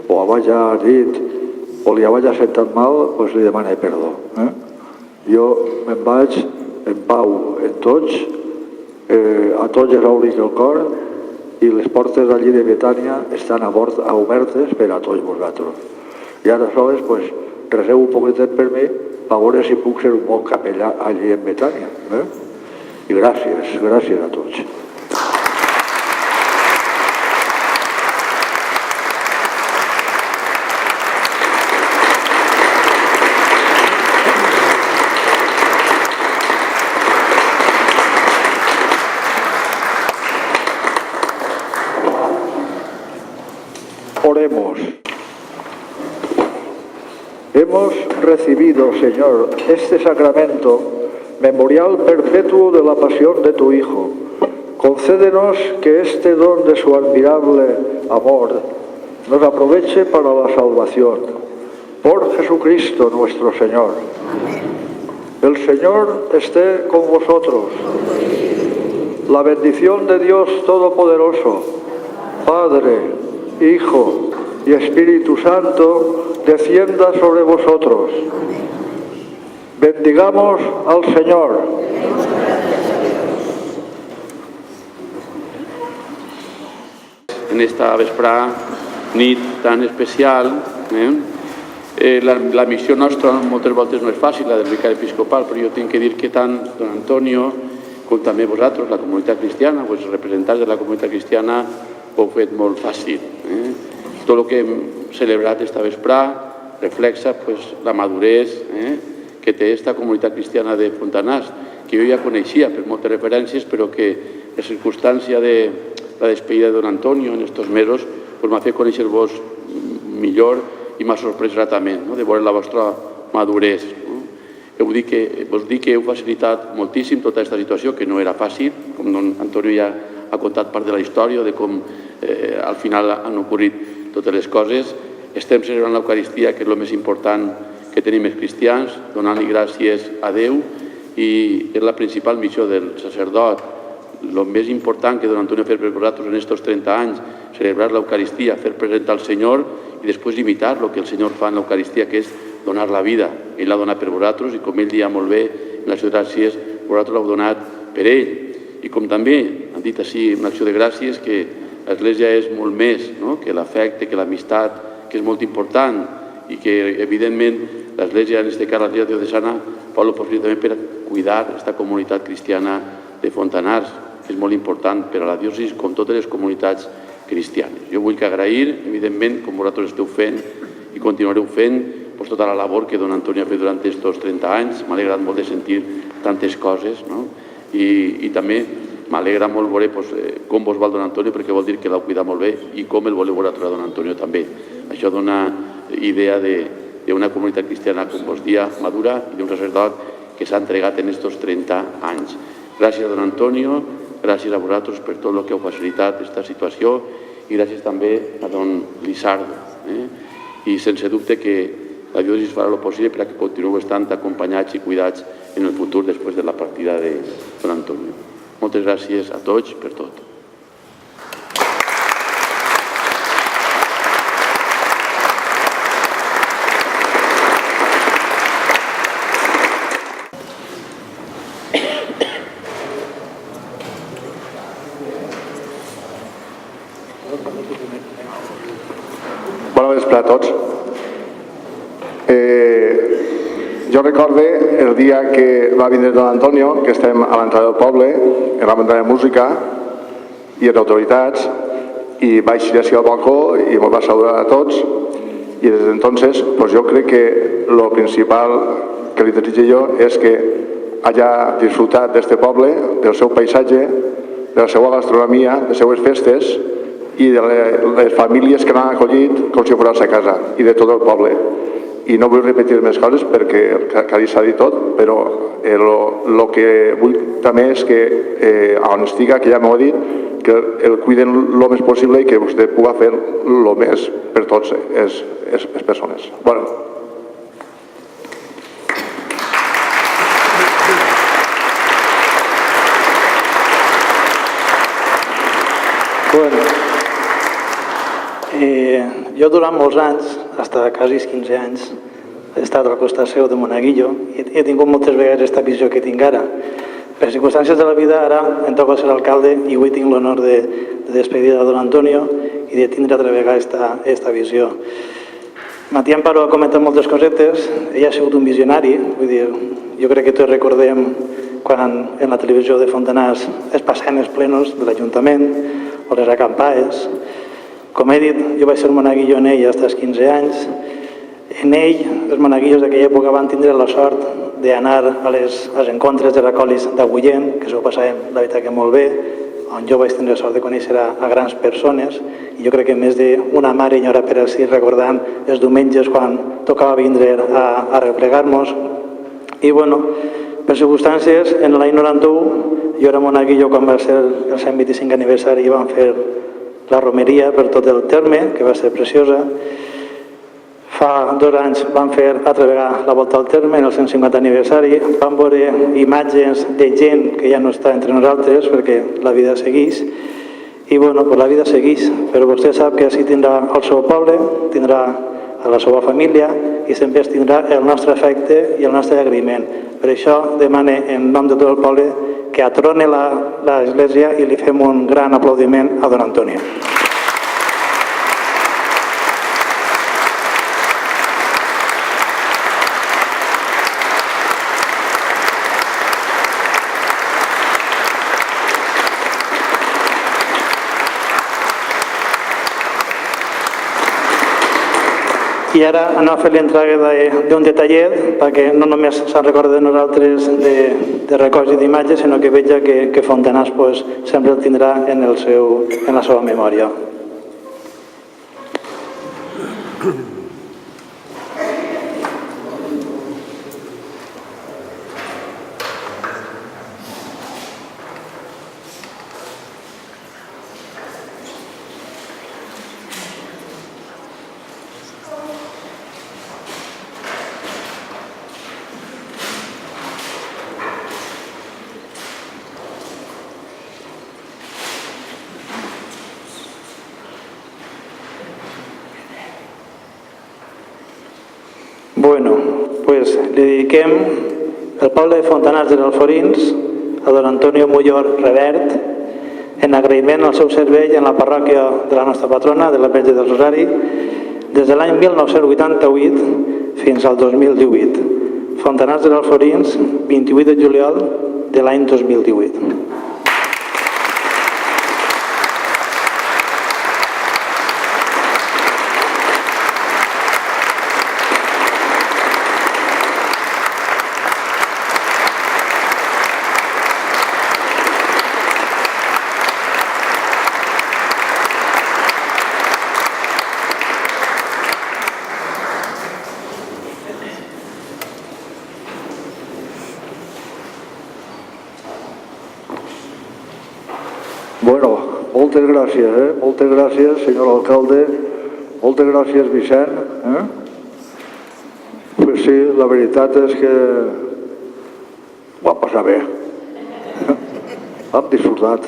o hagi dit o li hagi sentat mal, doncs li demane perdó. Jo me'n vaig en pau en tots, a tots els obris el cor i les portes d'allí de Betània estan obertes per a tots vosaltres. I ara sols, reseu un poquetet per mi a veure si puc ser un bon capellà allí en Betània. I gràcies a tots. Oremos. Hemos recibido, Señor, este sacramento, memorial perpetuo de la pasión de tu Hijo. Concédenos que este don de su admirable amor nos aproveche para la salvación. Por Jesucristo nuestro Señor. El Señor esté con vosotros. La bendición de Dios Todopoderoso, Padre, Hijo y Espíritu Santo, descienda sobre vosotros. Bendigamos al Señor. En esta vesprà nit tan especial, la missió nostra moltes voltes no és fàcil, la del vicari episcopal, però jo tinc que dir que tant don Antonio com també vosaltres, la comunitat cristiana, els representants de la comunitat cristiana, ho heu fet molt fàcil. Tot el que hem celebrat esta vesprà reflexa la madurez que té esta comunitat cristiana de Fontanars, que jo ja coneixia per moltes referències, però que la circumstància de la despedida de don Antonio en estos mesos m'ha fet conèixer-vos millor i m'ha sorprès gratament de veure la vostra madurez. Vos dic que heu facilitat moltíssim tota aquesta situació, que no era fàcil, com don Antonio ja ha contat part de la història, de com al final han ocorrit totes les coses. Estem celebrant l'Eucaristia, que és el més important que tenim els cristians, donant-li gràcies a Déu, i és la principal missió del sacerdot. El més important que don Antonio ha fet per vosaltres en aquests 30 anys, celebrar l'Eucaristia, fer present al Senyor i després imitar el que el Senyor fa en l'Eucaristia, que és donar la vida. Ell l'ha donat per vosaltres i com ell dia molt bé en l'acció de gràcies, vosaltres l'heu donat per ell. I com també han dit així en l'acció de gràcies que l'Església és molt més que l'afecte, que l'amistat, que és molt important i que evidentment l'Església, en aquest cas l'Església diocesana, fa el possible també per cuidar aquesta comunitat cristiana de Fontanars, que és molt important per a la diòcesi com totes les comunitats cristianes. Jo vull agrair, evidentment, com vosaltres esteu fent i continuareu fent, tota la labor que don Antonio ha fet durant aquests 30 anys. M'ha alegrat molt de sentir tantes coses i també m'alegra molt veure com vos va el don Antonio, perquè vol dir que l'heu cuidat molt bé i com el voleu veure a don Antonio també. Això dona idea d'una comunitat cristiana, com vos dia, madura i d'un sacerdot que s'ha entregat en aquests 30 anys. Gràcies a don Antonio, gràcies a vosaltres per tot el que heu facilitat aquesta situació i gràcies també a don Lizardo. I sense dubte que la diòcesi farà el possible perquè continueu estant acompanyats i cuidats en el futur després de la partida de don Antonio. Moltes gràcies a tots per tot. Bona vesprada a tots. Jo recorde el dia que va vindre don Antonio, que estem a l'entrada del poble, en la muntanya de música i les autoritats, i vaig així al balcó i em va saludar a tots, i des d'entonces jo crec que el principal que li desitjo jo és que haya disfrutat d'este poble, del seu paisatge, de la seva gastronomia, de les seues festes i de les famílies que l'han acollit com si fos a casa, i de tot el poble. I no vull repetir més coses perquè quasi s'ha dit tot, però el que vull també és que on estiga, que ja m'ho ha dit, que el cuiden el més possible i que vostè pugui fer el més per tots les persones. Bueno. Jo durant molts anys, fins a quasi 15 anys, he estat al costat seu de Monaguillo i he tingut moltes vegades aquesta visió que tinc ara. Per circumstàncies de la vida ara em toca ser alcalde i avui tinc l'honor de despedir a don Antonio i de tindre altra vegada aquesta visió. Matia Amparo ha comentat moltes cosetes, ell ha sigut un visionari, vull dir, jo crec que tots recordem quan en la televisió de Fontanars es passaven els plenos de l'Ajuntament o les acampades. Com he dit, jo vaig ser monaguillo en ell fins als 15 anys. En ell, els monaguillos d'aquella època van tindre la sort d'anar als encontres de recol·lis d'Agullent, que s'ho passàvem, la veritat, que molt bé, on jo vaig tenir la sort de conèixer a grans persones, i jo crec que més d'una mare enyora per així recordant els diumenges quan tocava vindre a replegar-nos. I, bueno, per circumstàncies, en l'any 91, jo era monaguillo quan va ser el 125 aniversari i vam fer la romeria per tot el terme, que va ser preciosa. Fa 2 anys vam fer altra vegada la volta al terme, en el 150 aniversari. Vam veure imatges de gent que ja no està entre nosaltres perquè la vida segueix. I bueno, pues la vida segueix, però vostè sap que així tindrà el seu poble, tindrà a la seva família i sempre es tindrà el nostre afecte i el nostre agraïment. Per això demane en nom de tot el poble que atrone l'església i li fem un gran aplaudiment a don Antonio. I ara anem a fer l'entrega d'un detallet perquè no només se'n recorda de nosaltres de records i d'imatges, sinó que veja que Fontanars sempre el tindrà en la seva memòria. Bueno, pues le dediquem el poble de Fontanars dels Alforins a don Antonio Mullor Revert en agraïment al seu servei en la parròquia de la nostra patrona, de la Verge del Rosari, des de l'any 1988 fins al 2018. Fontanars dels Alforins, 28 de juliol de l'any 2018. Bueno, moltes gràcies, moltes gràcies, senyor alcalde, moltes gràcies, Vicent. Pues sí, la veritat és que ho vam passar bé. Hem disfrutat.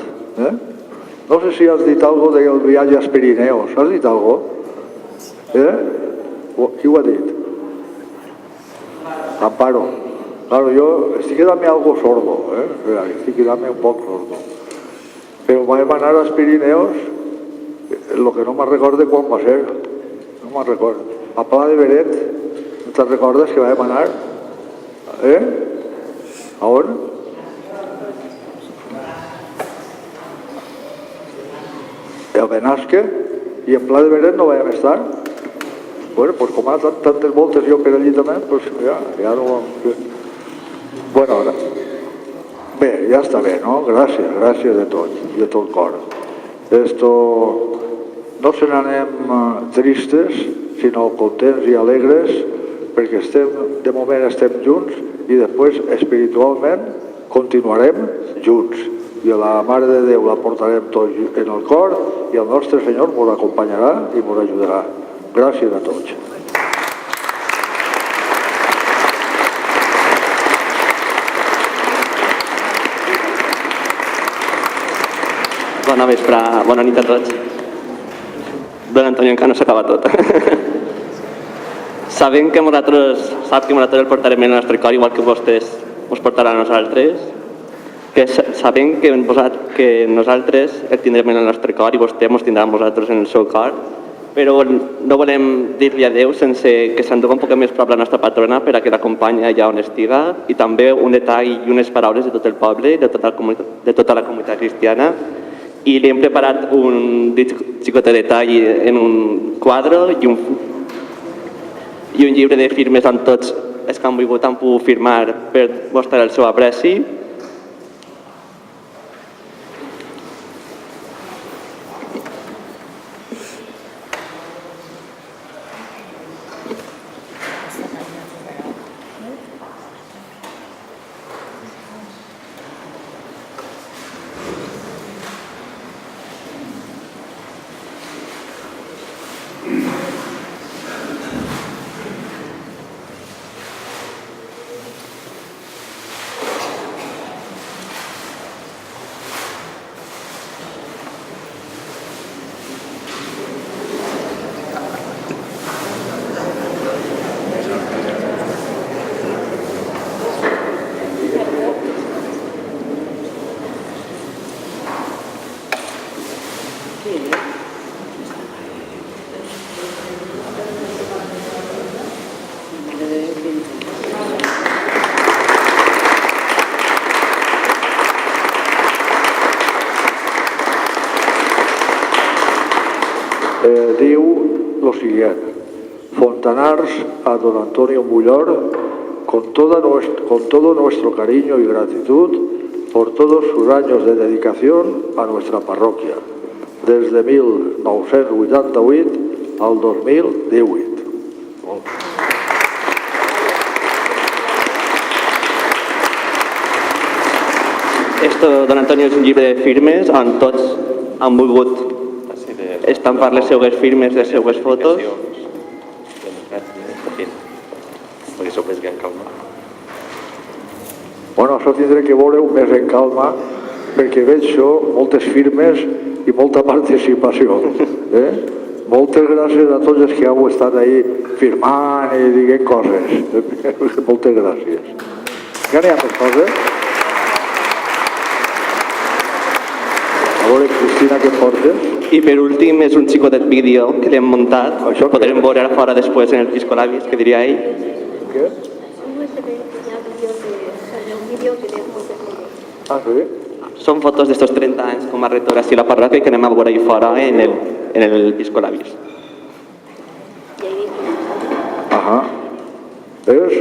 No sé si has dit alguna cosa del viatge als Pirineus. Has dit alguna cosa? Qui ho ha dit? Amparo. Claro, jo estic quedant-me algo sordo, estic quedant-me un poc sordo. Però vam anar als Pirineus, el que no me'n recordo quan va ser, no me'n recordo. A Pla de Beret, no te'n recordes que vam anar? A on? A Benasque, i en Pla de Beret no vam estar. Bueno, doncs com ha tantes voltes jo per allí també, doncs ja no... Bueno, ara... Bé, ja està bé, no? Gràcies, gràcies de tot cor. No se n'anem tristes, sinó contents i alegres, perquè de moment estem junts i després espiritualment continuarem junts. I a la Mare de Déu la portarem tots en el cor i el nostre Senyor ens acompanyarà i ens ajudarà. Gràcies a tots. Bona vespre, bona nit a tots. Don Antonio, encara no s'acaba tot. Sap que nosaltres el portarem en el nostre cor, igual que vostès us portaran a nosaltres. Que sabem que nosaltres el tindrem en el nostre cor i vostè ens tindrà amb vosaltres en el seu cor. Però no volem dir-li adeu sense que s'endugui un poc més prop la nostra patrona per a que l'acompanyi allà on estiga i també un detall i unes paraules de tot el poble, de tota la comunitat cristiana. I li hem preparat un xicotet detall en un quadre i un llibre de firmes amb tots els que han pogut firmar per mostrar el seu apreci. siguiente. Fontanars a don Antonio Bullor, con todo nuestro cariño y gratitud por todos sus años de dedicación a nuestra parroquia, desde 1988 al 2018. Esto, don Antonio, és un llibre de firmes on tots han volgut estampar les seues firmes, les seues fotos. Bueno, això tindré que veure un mes en calma perquè veig moltes firmes i molta participació. Moltes gràcies a tots els que heu estat ahí firmant i dient coses. Moltes gràcies. Ja n'hi ha més coses? A veure, Cristina, què portes? I per últim és un xicotet vídeo que l'hem muntat. Podrem veure ara fora després en el Piscolabis, que diria ell. Què? Ah, sí? Són fotos d'estos 30 anys com a rector així a la parròquia que anem a veure ahí fora en el Piscolabis. Ahà. És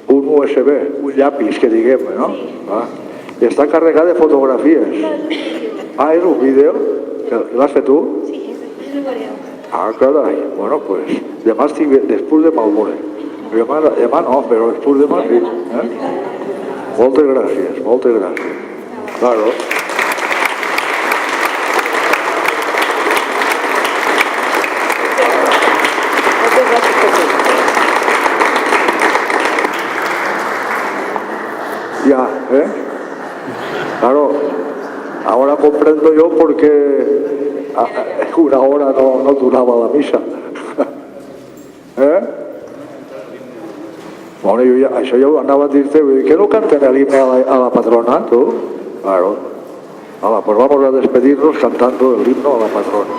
un USB, un llapis, que diguem, no? I està carregat de fotografies. Ah, és un vídeo? L'has fet tu? Sí, és el veureu. Ah, carai. Bueno, pues, demà estic bé, després demà el veuré. Demà no, però després demà sí. Moltes gràcies, moltes gràcies. Claro. Ya, Claro, ahora comprendo yo por qué una hora no duraba la misa. Bueno, això jo anava a dir-te, que no canten el himne a la patrona, tu? Claro. Hola, pues vamos a despedirnos cantando el himno a la patrona.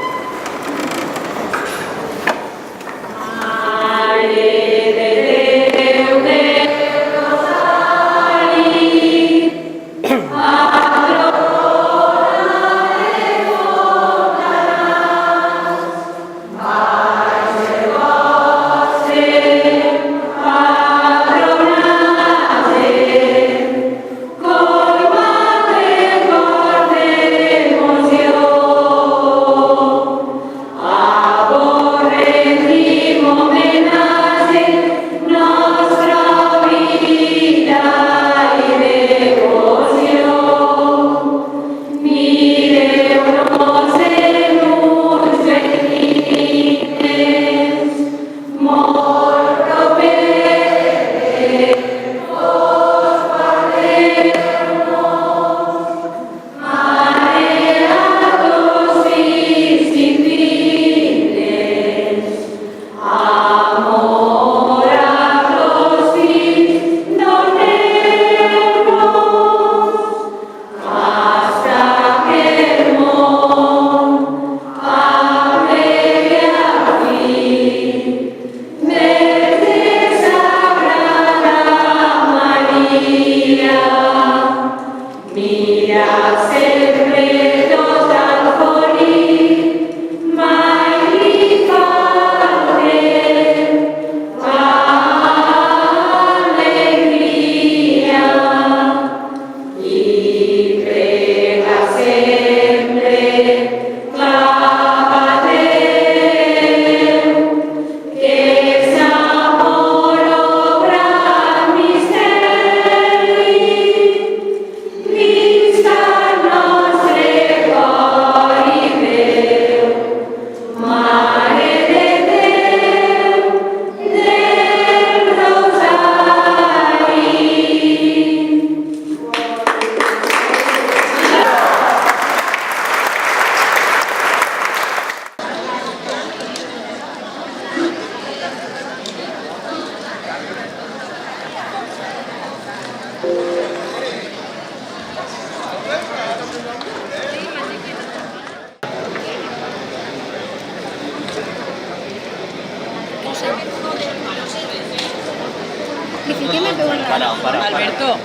Alberto,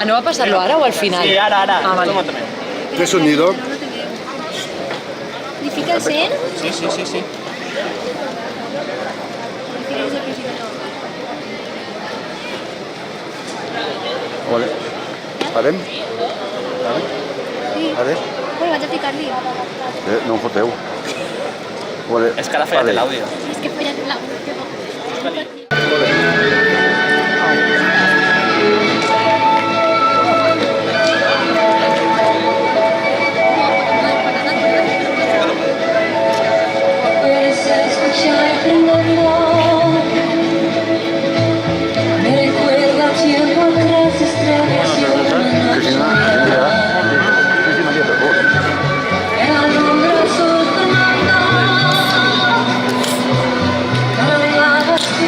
¿no va a pasarlo ahora o al final? Sí, ahora. Ah, vale. ¿Qué sonido? ¿Y fica el 100? Sí. Vale. Parem? Vale? Ui, vaig a ficar-li. No em foteu. Vale. És que ara feia l'àudio. És que feia l'àudio. Puedes escuchar brindando. Me recuerda tiempo atrás, estrellas y el alumbro azul tomando. Caminabas tú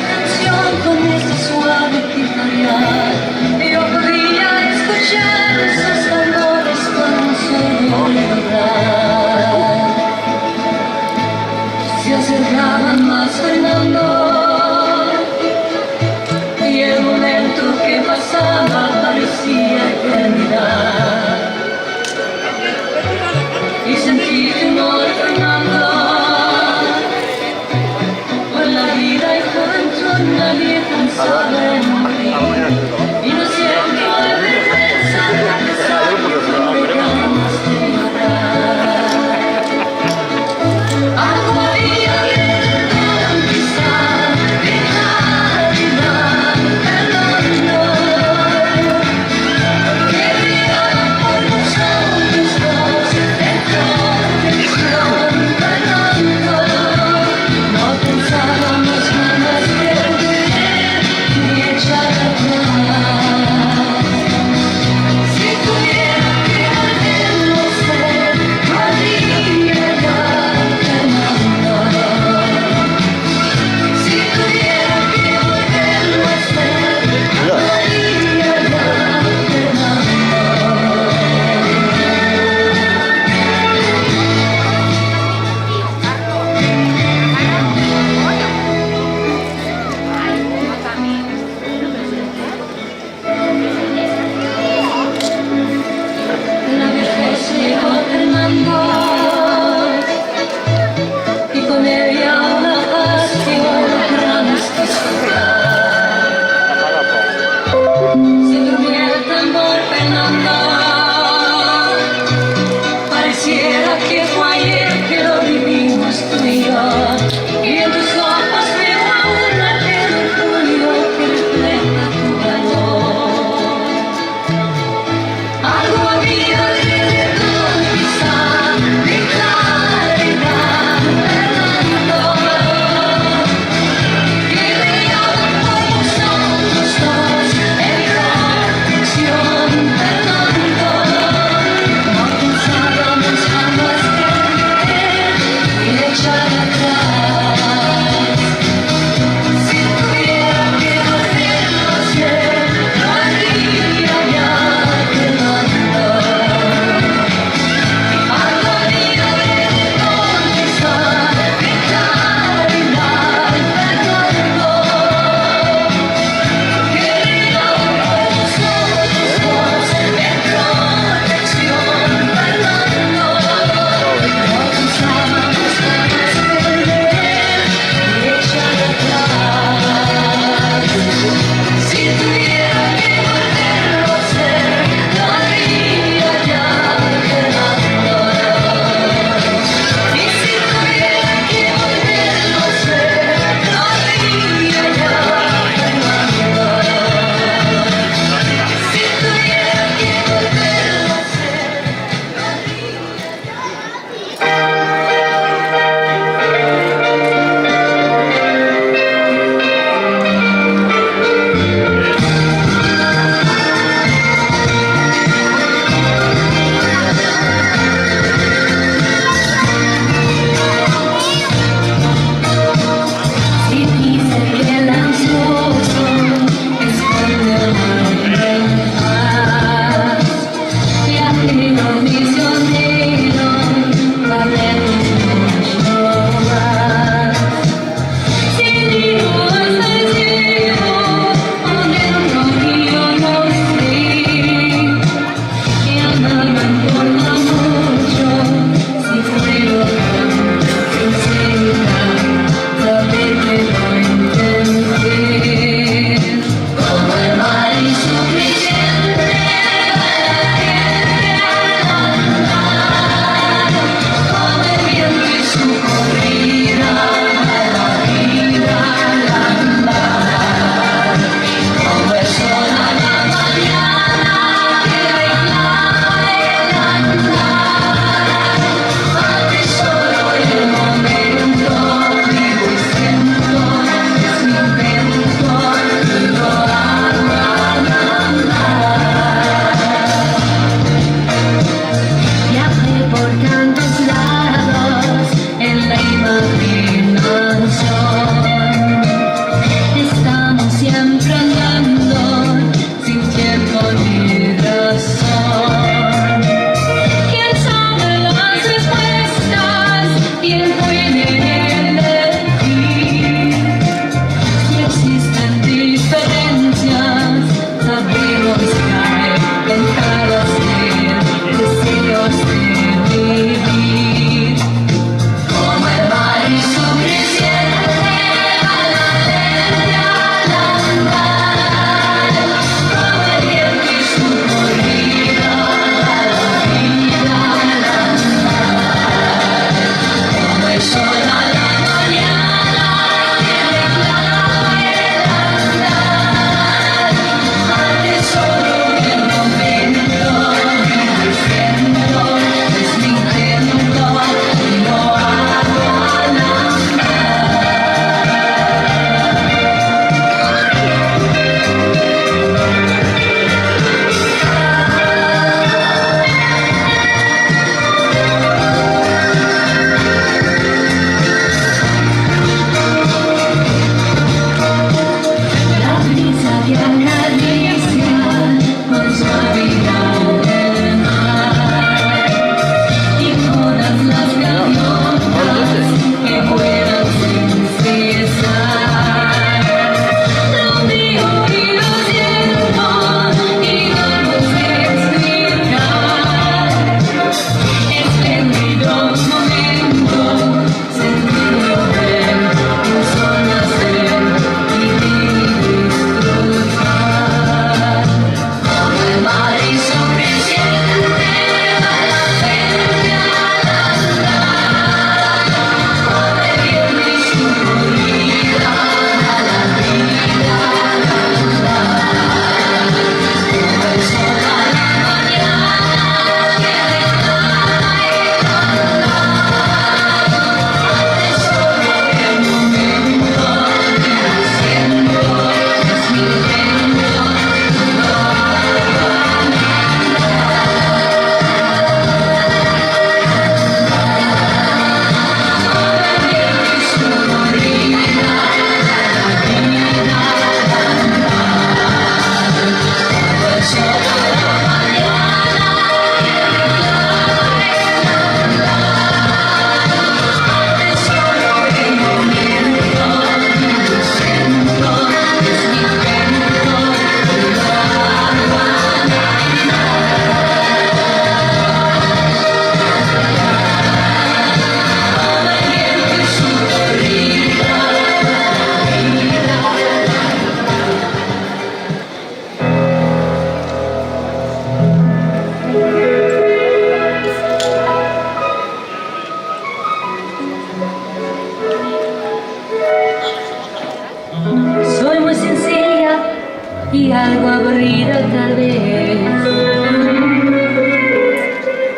y algo aburrida tal vez.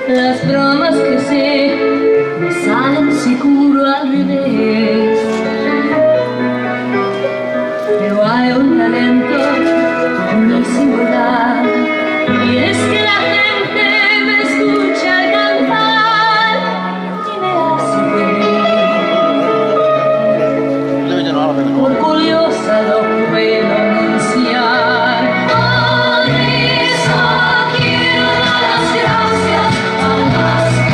Las bromas que sé me salen seguro al revés. Pero hay un talento muy singular y es que la gente me escucha cantar y me hace reír. Orgullosa lo puedo anunciar. Por eso quiero dar las gracias a las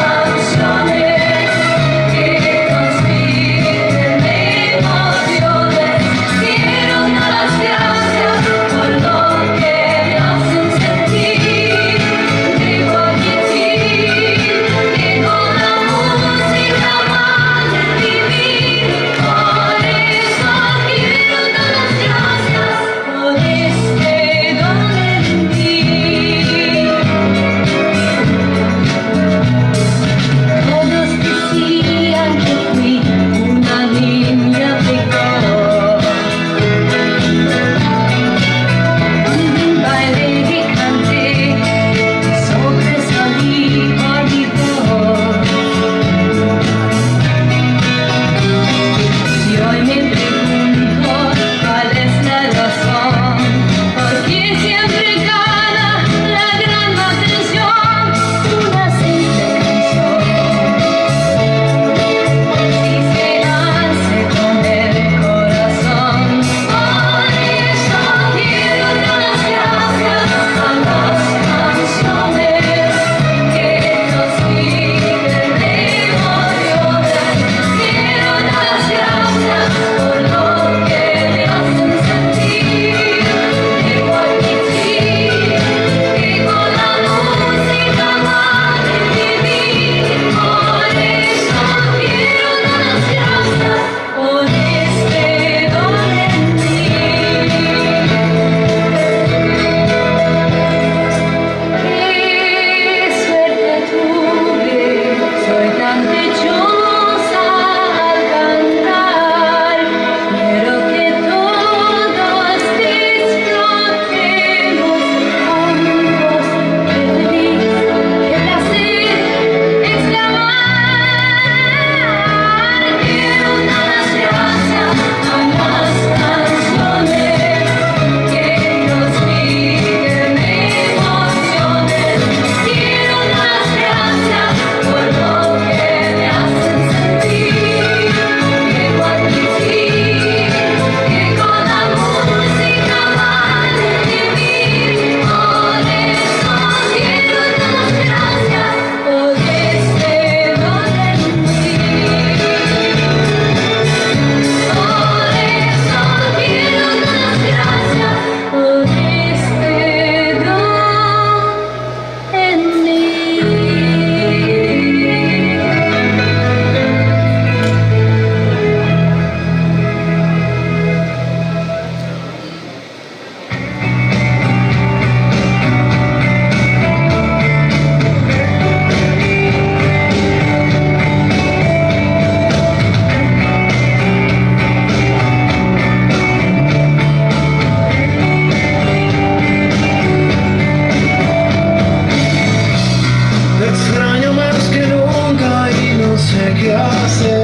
hacer.